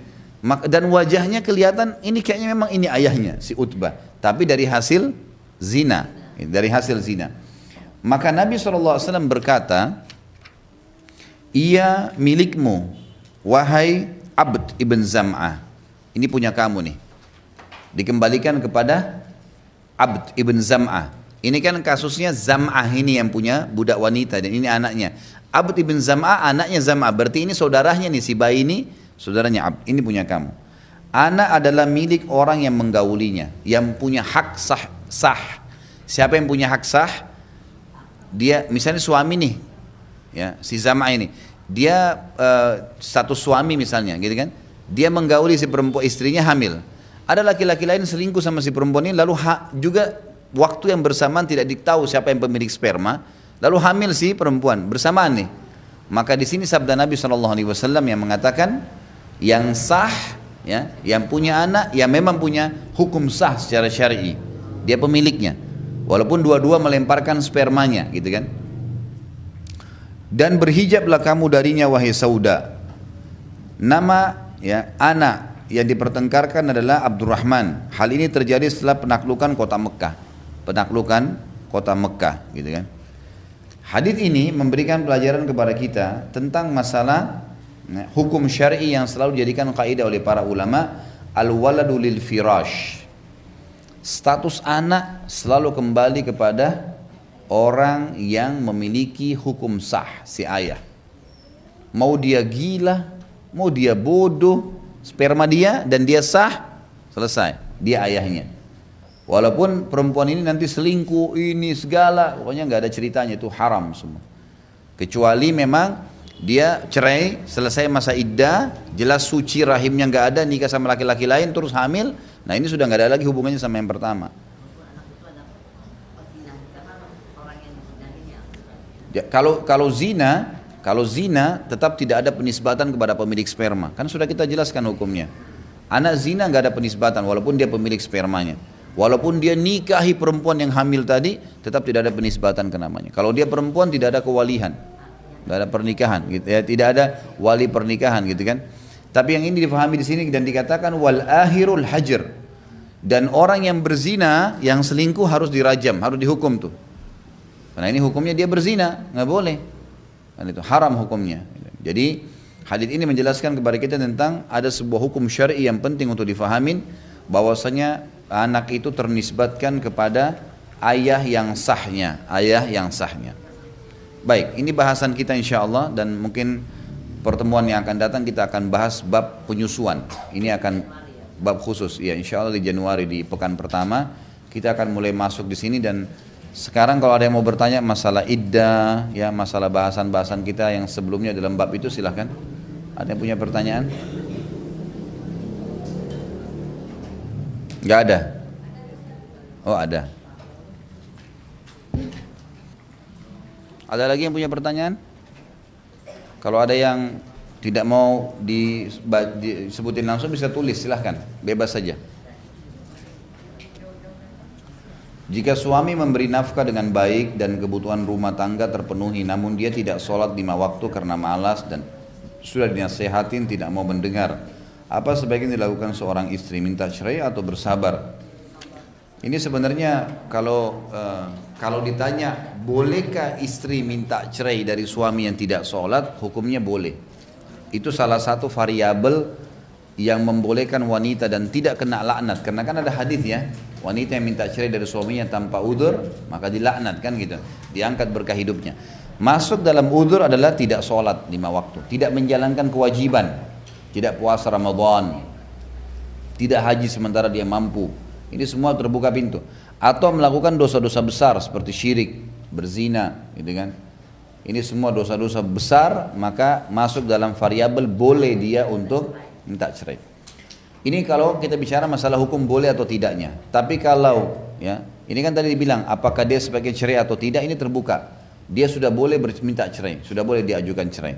Dan wajahnya kelihatan ini kayaknya memang ini ayahnya si Utbah. Tapi dari hasil zina. Dari hasil zina. Maka Nabi SAW berkata, ia milikmu, wahai Abd ibn Zam'ah, ini punya kamu nih. Dikembalikan kepada Abd ibn Zam'ah. Ini kan kasusnya Zam'ah ini yang punya budak wanita dan ini anaknya. Abd ibn Zam'ah anaknya Zam'ah, berarti ini saudaranya nih, si bayi ini saudaranya Abd, ini punya kamu. Anak adalah milik orang yang menggaulinya, yang punya hak sah. Siapa yang punya hak sah? Dia misalnya suami nih, ya si Zam'ah ini. Dia status suami misalnya, gitu kan? Dia menggauli si perempuan, istrinya hamil. Ada laki-laki lain selingkuh sama si perempuan ini, lalu juga waktu yang bersamaan tidak diketahui siapa yang pemilik sperma, lalu hamil si perempuan bersamaan nih. Maka di sini sabda Nabi SAW yang mengatakan, yang sah, ya, yang punya anak, yang memang punya hukum sah secara syar'i. Dia pemiliknya. Walaupun dua-dua melemparkan spermanya, gitu kan. Dan berhijablah kamu darinya wahai Sauda. Nama, ya, anak yang dipertengkarkan adalah Abdurrahman. Hal ini terjadi setelah penaklukan kota Mekah. Penaklukan kota Mekah, gitu kan. Hadis ini memberikan pelajaran kepada kita tentang masalah hukum syar'i yang selalu dijadikan kaidah oleh para ulama, al-waladu lil firash. Status anak selalu kembali kepada orang yang memiliki hukum sah, si ayah. Mau dia gila, mau dia bodoh, sperma dia dan dia sah, selesai, dia ayahnya. Walaupun perempuan ini nanti selingkuh, ini segala, pokoknya nggak ada ceritanya, itu haram semua. Kecuali memang dia cerai, selesai masa iddah, jelas suci, rahimnya nggak ada, nikah sama laki-laki lain, terus hamil, nah ini sudah nggak ada lagi hubungannya sama yang pertama. Ya, kalau zina tetap tidak ada penisbatan kepada pemilik sperma, kan sudah kita jelaskan hukumnya. Anak zina nggak ada penisbatan, walaupun dia pemilik spermanya. Walaupun dia nikahi perempuan yang hamil tadi, tetap tidak ada penisbatan ke namanya. Kalau dia perempuan tidak ada kewalihan, tidak ada pernikahan, gitu ya, tidak ada wali pernikahan, gitu kan. Tapi yang ini difahami di sini dan dikatakan wal akhirul hajr. Dan orang yang berzina, yang selingkuh harus dirajam, harus dihukum tuh. Karena ini hukumnya dia berzina, nggak boleh. Dan itu haram hukumnya. Jadi hadis ini menjelaskan kepada kita tentang ada sebuah hukum syar'i yang penting untuk difahamin, bahwasanya anak itu ternisbatkan kepada ayah yang sahnya, Baik, ini bahasan kita insyaallah, dan mungkin pertemuan yang akan datang kita akan bahas bab penyusuan. Ini akan bab khusus, ya insyaallah di Januari, di pekan pertama kita akan mulai masuk di sini. Dan sekarang kalau ada yang mau bertanya masalah iddah, ya masalah bahasan-bahasan kita yang sebelumnya dalam bab itu, silahkan. Ada yang punya pertanyaan? Gak ada? Oh ada. Ada lagi yang punya pertanyaan? Kalau ada yang tidak mau disebutin langsung bisa tulis, silahkan, bebas saja. Jika suami memberi nafkah dengan baik dan kebutuhan rumah tangga terpenuhi, namun dia tidak sholat 5 waktu karena malas dan sudah dinasihatin tidak mau mendengar, apa sebaiknya dilakukan seorang istri? Minta cerai atau bersabar? Ini sebenarnya kalau ditanya bolehkah istri minta cerai dari suami yang tidak sholat, hukumnya boleh. Itu salah satu variabel yang membolehkan wanita dan tidak kena laknat. Karena kan ada hadis ya, wanita yang minta cerai dari suaminya tanpa udzur maka dilaknat, kan gitu, diangkat berkah hidupnya. Masuk dalam udzur adalah tidak sholat 5 waktu, tidak menjalankan kewajiban, tidak puasa Ramadan, tidak haji sementara dia mampu. Ini semua terbuka pintu. Atau melakukan dosa-dosa besar seperti syirik, berzina, gitu kan. Ini semua dosa-dosa besar, maka masuk dalam variabel boleh dia untuk minta cerai. Ini kalau kita bicara masalah hukum boleh atau tidaknya. Tapi kalau ya, ini kan tadi dibilang apakah dia sebagai cerai atau tidak, ini terbuka. Dia sudah boleh minta cerai, sudah boleh diajukan cerai.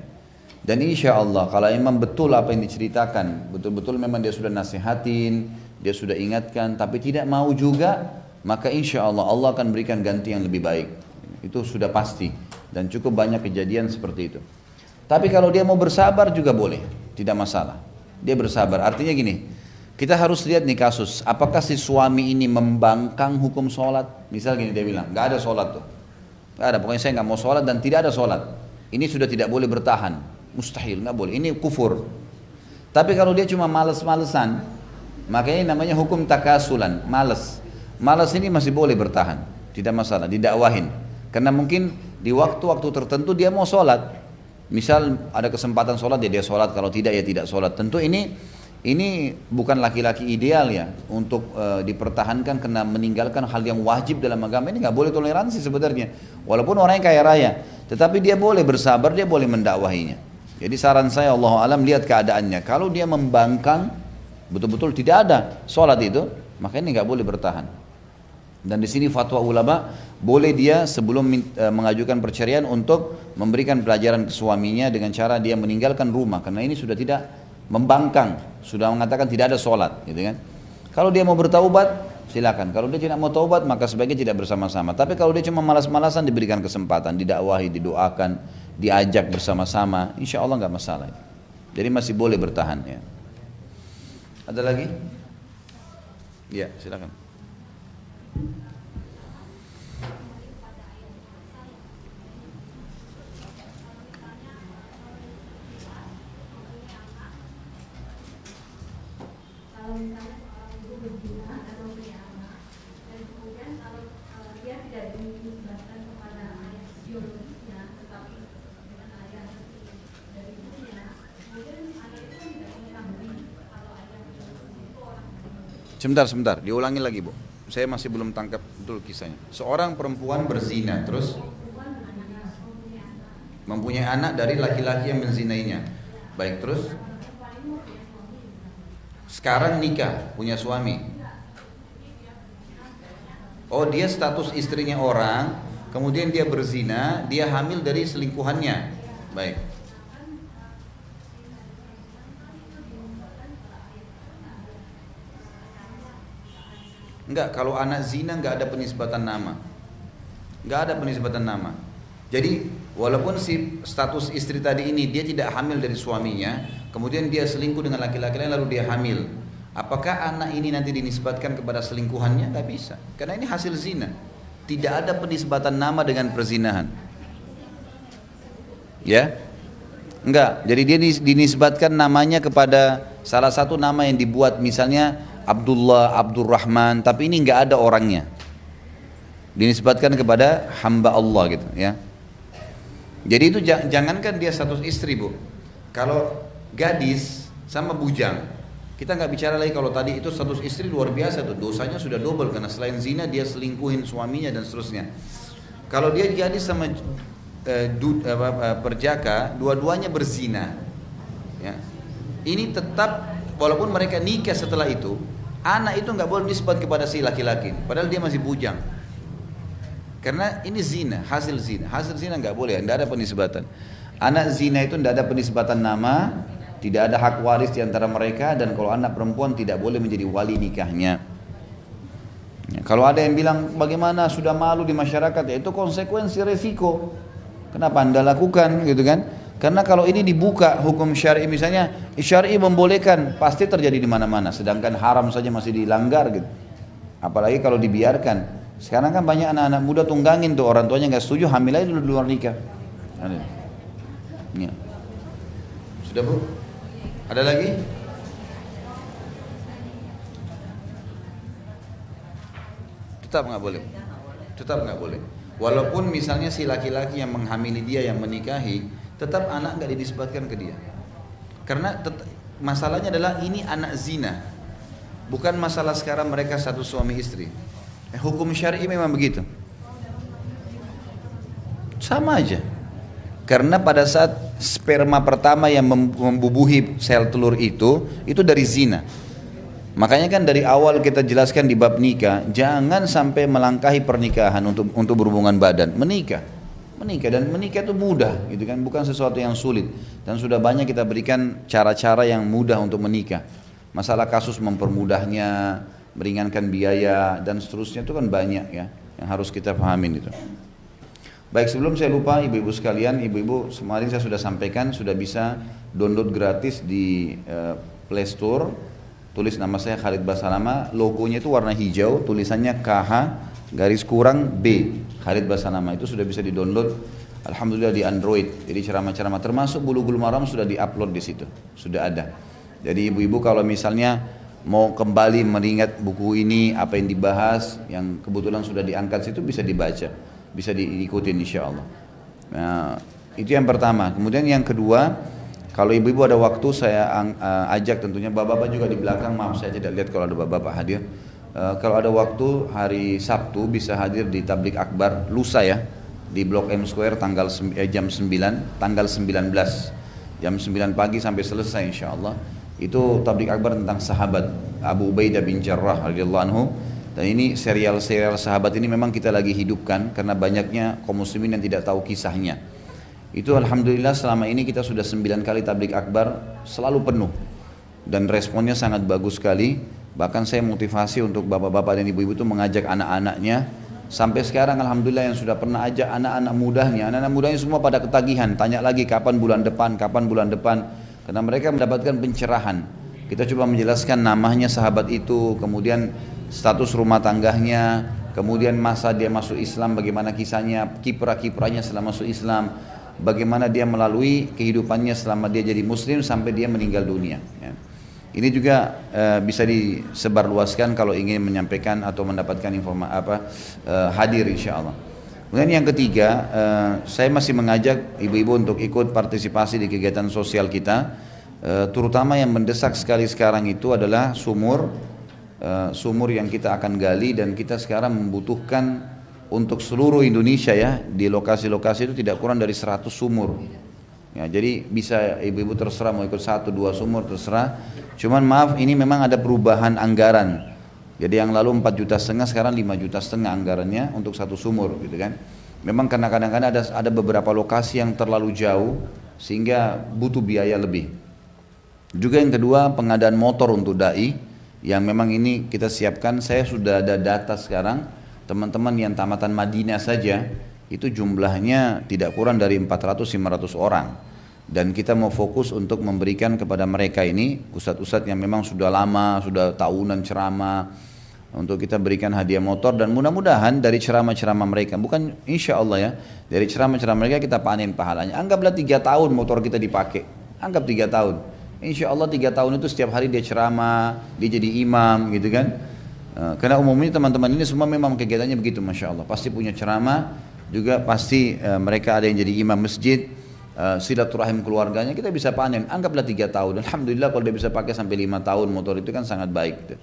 Dan insya Allah kalau memang betul apa yang diceritakan, betul-betul memang dia sudah nasihatin, dia sudah ingatkan, tapi tidak mau juga, maka insya Allah Allah akan berikan ganti yang lebih baik. Itu sudah pasti, dan cukup banyak kejadian seperti itu. Tapi kalau dia mau bersabar juga boleh, tidak masalah. Dia bersabar, artinya gini, kita harus lihat nih kasus, apakah si suami ini membangkang hukum sholat? Misal gini, dia bilang, gak ada sholat tuh, gak ada, pokoknya saya gak mau sholat dan tidak ada sholat. Ini sudah tidak boleh bertahan, mustahil, gak boleh, ini kufur. Tapi kalau dia cuma males-malesan, makanya namanya hukum takasulan, malas. Malas ini masih boleh bertahan, tidak masalah, didakwahin. Karena mungkin di waktu-waktu tertentu dia mau sholat. Misal ada kesempatan sholat, dia sholat, kalau tidak ya tidak sholat. Tentu ini bukan laki-laki ideal ya untuk dipertahankan karena meninggalkan hal yang wajib dalam agama. Ini nggak boleh toleransi sebenarnya. Walaupun orangnya kaya raya, tetapi dia boleh bersabar, dia boleh mendakwahinya. Jadi saran saya, Allahu alam, lihat keadaannya. Kalau dia membangkang, betul-betul tidak ada sholat itu, maka ini nggak boleh bertahan. Dan di sini fatwa ulama, boleh dia sebelum mengajukan perceraian untuk memberikan pelajaran ke suaminya dengan cara dia meninggalkan rumah, karena ini sudah tidak membangkang, sudah mengatakan tidak ada sholat, gitu kan. Kalau dia mau bertaubat, silakan. Kalau dia tidak mau taubat, maka sebaiknya tidak bersama-sama. Tapi kalau dia cuma malas-malasan, diberikan kesempatan, didakwahi, didoakan, diajak bersama-sama, insya Allah nggak masalah. Jadi masih boleh bertahan ya. Ada lagi? Ya, silakan. Kalau misalnya seorang ibu berzina atau punya anak, dan kemudian kalau dia tidak dinisbatkan kepada ayah biologisnya, tetapi dengan ayah dari ibunya, kemudian anak itu tidak mengetahui kalau ayah biologisnya itu orang lain. Sebentar, diulangi lagi Bu. Saya masih belum tangkap betul kisahnya. Seorang perempuan berzina, terus mempunyai anak dari laki-laki yang menzinainya. Baik, terus sekarang nikah, punya suami. Oh, dia status istrinya orang, kemudian dia berzina, dia hamil dari selingkuhannya. Baik. Enggak, kalau anak zina enggak ada penisbatan nama. Enggak ada penisbatan nama. Jadi walaupun si status istri tadi ini dia tidak hamil dari suaminya, kemudian dia selingkuh dengan laki-laki lain lalu dia hamil. Apakah anak ini nanti dinisbatkan kepada selingkuhannya? Enggak bisa. Karena ini hasil zina. Tidak ada penisbatan nama dengan perzinahan. Ya? Enggak. Jadi dia dinisbatkan namanya kepada salah satu nama yang dibuat, misalnya Abdullah, Abdurrahman, tapi ini enggak ada orangnya. Dinisbatkan kepada hamba Allah gitu ya. Jadi itu jangankan dia status istri Bu. Kalau gadis sama bujang, kita nggak bicara lagi. Kalau tadi itu status istri luar biasa tuh, dosanya sudah double karena selain zina dia selingkuhin suaminya dan seterusnya. Kalau dia gadis sama perjaka, dua-duanya berzina, ya. Ini tetap walaupun mereka nikah setelah itu, anak itu nggak boleh nisbat kepada si laki-laki, padahal dia masih bujang. Karena ini zina, hasil zina nggak boleh, nggak ada penisbatan. Anak zina itu nggak ada penisbatan nama, tidak ada hak waris di antara mereka, dan kalau anak perempuan tidak boleh menjadi wali nikahnya. Ya, kalau ada yang bilang bagaimana sudah malu di masyarakat, ya itu konsekuensi resiko. Kenapa anda lakukan, gitu kan? Karena kalau ini dibuka hukum syar'i, misalnya syar'i membolehkan, pasti terjadi di mana-mana. Sedangkan haram saja masih dilanggar, gitu. Apalagi kalau dibiarkan. Sekarang kan banyak anak-anak muda tunggangin tuh, orang tuanya nggak setuju, hamil aja dulu di luar nikah. Ya. Sudah Bu? Ada lagi? Tetap nggak boleh. Tetap nggak boleh. Walaupun misalnya si laki-laki yang menghamili dia yang menikahi, tetap anak nggak dinisbatkan ke dia. Karena masalahnya adalah ini anak zina, bukan masalah sekarang mereka satu suami istri. Hukum syar'i memang begitu. Sama aja. Karena pada saat sperma pertama yang membubuhi sel telur itu dari zina. Makanya kan dari awal kita jelaskan di bab nikah, jangan sampai melangkahi pernikahan untuk berhubungan badan. Menikah dan menikah itu mudah, gitu kan, bukan sesuatu yang sulit. Dan sudah banyak kita berikan cara-cara yang mudah untuk menikah. Masalah kasus mempermudahnya, meringankan biaya dan seterusnya itu kan banyak ya yang harus kita pahamin itu. Baik, sebelum saya lupa ibu-ibu sekalian, ibu-ibu kemarin saya sudah sampaikan sudah bisa download gratis di Play Store. Tulis nama saya Khalid Basalama, logonya itu warna hijau, tulisannya KH garis kurang B Khalid Basalama, itu sudah bisa di-download. Alhamdulillah di Android. Jadi ceramah-ceramah termasuk Bulughul Maram sudah di-upload di situ. Sudah ada. Jadi ibu-ibu kalau misalnya mau kembali mengingat buku ini, apa yang dibahas, yang kebetulan sudah diangkat situ bisa dibaca, bisa diikutin insya Allah. Nah, itu yang pertama. Kemudian yang kedua, kalau ibu-ibu ada waktu saya ajak tentunya, bapak-bapak juga di belakang, maaf saya tidak lihat kalau ada bapak-bapak hadir. Kalau ada waktu hari Sabtu bisa hadir di Tablik Akbar lusa ya, di Blok M Square jam 9, tanggal 19, jam 9 pagi sampai selesai insya Allah. Itu tablik akbar tentang sahabat Abu Ubaidah bin Jarrah radhiyallahu anhu. Dan ini serial-serial sahabat ini memang kita lagi hidupkan karena banyaknya kaum muslimin yang tidak tahu kisahnya. Itu alhamdulillah selama ini kita sudah 9 kali tablik akbar, selalu penuh. dan responnya sangat bagus sekali. Bahkan saya motivasi untuk bapak-bapak dan ibu-ibu itu mengajak anak-anaknya. Sampai sekarang alhamdulillah yang sudah pernah ajak anak-anak mudanya semua pada ketagihan, tanya lagi kapan bulan depan, karena mereka mendapatkan pencerahan. Kita coba menjelaskan namanya sahabat itu, kemudian status rumah tangganya, kemudian masa dia masuk Islam, bagaimana kisahnya, kiprah-kiprahnya setelah masuk Islam, bagaimana dia melalui kehidupannya selama dia jadi muslim sampai dia meninggal dunia, ya. Ini juga bisa disebarluaskan kalau ingin menyampaikan atau mendapatkan hadir insya Allah. Kemudian yang ketiga, saya masih mengajak ibu-ibu untuk ikut partisipasi di kegiatan sosial kita, terutama yang mendesak sekali sekarang itu adalah sumur yang kita akan gali, dan kita sekarang membutuhkan untuk seluruh Indonesia ya, di lokasi-lokasi itu tidak kurang dari 100 sumur. Ya, jadi bisa ibu-ibu terserah mau ikut 1, 2 sumur terserah. Cuman maaf, ini memang ada perubahan anggaran. Jadi yang lalu 4,5 juta, sekarang 5,5 juta anggarannya untuk 1 sumur gitu kan. Memang karena kadang-kadang ada beberapa lokasi yang terlalu jauh sehingga butuh biaya lebih. Juga yang kedua, pengadaan motor untuk dai yang memang ini kita siapkan. Saya sudah ada data sekarang, teman-teman yang tamatan Madinah saja itu jumlahnya tidak kurang dari 400-500 orang, dan kita mau fokus untuk memberikan kepada mereka ini ustadz-ustadz yang memang sudah lama, sudah tahunan ceramah, untuk kita berikan hadiah motor. Dan mudah-mudahan dari ceramah-ceramah mereka, bukan insya Allah ya, dari ceramah-ceramah mereka kita panen pahalanya. Anggaplah 3 tahun motor kita dipakai, anggap 3 tahun, insya Allah 3 tahun itu setiap hari dia ceramah, dia jadi imam gitu kan. Karena umumnya teman-teman ini semua memang kegiatannya begitu, masya Allah, pasti punya ceramah. Juga pasti mereka ada yang jadi imam masjid, silaturahim keluarganya kita bisa panen, anggaplah 3 tahun. Alhamdulillah kalau dia bisa pakai sampai 5 tahun motor itu kan sangat baik gitu.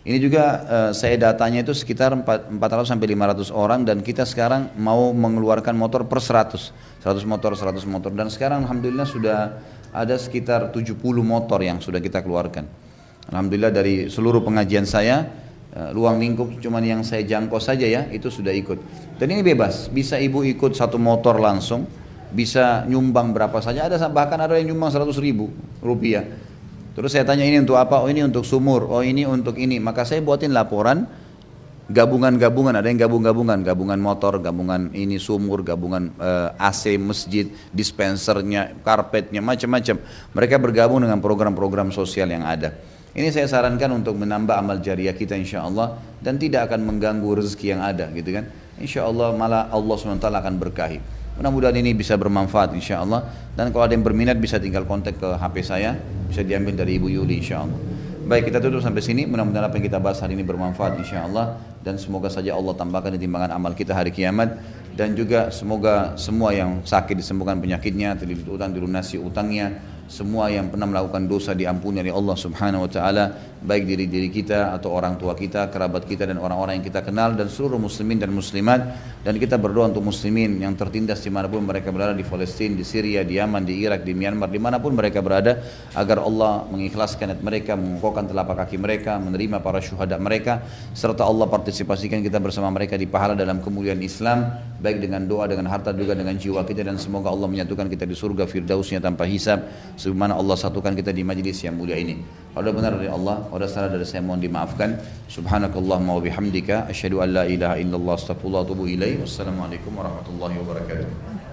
Ini juga saya datanya itu sekitar 400 sampai 500 orang, dan kita sekarang mau mengeluarkan motor per 100 motor, dan sekarang alhamdulillah sudah ada sekitar 70 motor yang sudah kita keluarkan. Alhamdulillah dari seluruh pengajian saya, ruang lingkup cuman yang saya jangkau saja ya, itu sudah ikut. Dan ini bebas, bisa ibu ikut 1 motor langsung, bisa nyumbang berapa saja, bahkan ada yang nyumbang 100.000 rupiah. Terus saya tanya ini untuk apa? Oh ini untuk sumur, oh ini untuk ini. Maka saya buatin laporan, gabungan-gabungan, ada yang gabungan motor, gabungan ini sumur, gabungan AC masjid, dispensernya, karpetnya, macam-macam. Mereka bergabung dengan program-program sosial yang ada. Ini saya sarankan untuk menambah amal jariah kita insya Allah, dan tidak akan mengganggu rezeki yang ada gitu kan. Insya Allah malah Allah SWT akan berkahi. Mudah-mudahan ini bisa bermanfaat insya Allah, dan kalau ada yang berminat bisa tinggal kontak ke HP saya, bisa diambil dari Ibu Yuli insya Allah. Baik, kita tutup sampai sini. Mudah-mudahan apa yang kita bahas hari ini bermanfaat insya Allah, dan semoga saja Allah tambahkan di timbangan amal kita hari kiamat, dan juga semoga semua yang sakit disembuhkan penyakitnya, terlilit utang dilunasi utangnya, semua yang pernah melakukan dosa diampuni oleh Allah Subhanahu wa taala, baik diri kita atau orang tua kita, kerabat kita, dan orang-orang yang kita kenal, dan seluruh muslimin dan muslimat. Dan kita berdoa untuk muslimin yang tertindas dimanapun mereka berada, di Palestina, di Syria, di Yaman, di Irak, di Myanmar, dimanapun mereka berada, agar Allah mengikhlaskan niat mereka, mengukuhkan telapak kaki mereka, menerima para syuhada mereka, serta Allah partisipasikan kita bersama mereka di pahala dalam kemuliaan Islam, baik dengan doa, dengan harta, juga dengan jiwa kita. Dan semoga Allah menyatukan kita di surga firdausnya tanpa hisab, sebagaimana Allah satukan kita di majlis yang mulia ini. Kalau benar dari Allah, kalau salah dari saya mohon dimaafkan. Subhanakallahumma wa bihamdika, asyhadu an la ilaha illallah, astaghfirullah wa atubu ilaih. Wassalamualaikum warahmatullahi wabarakatuh.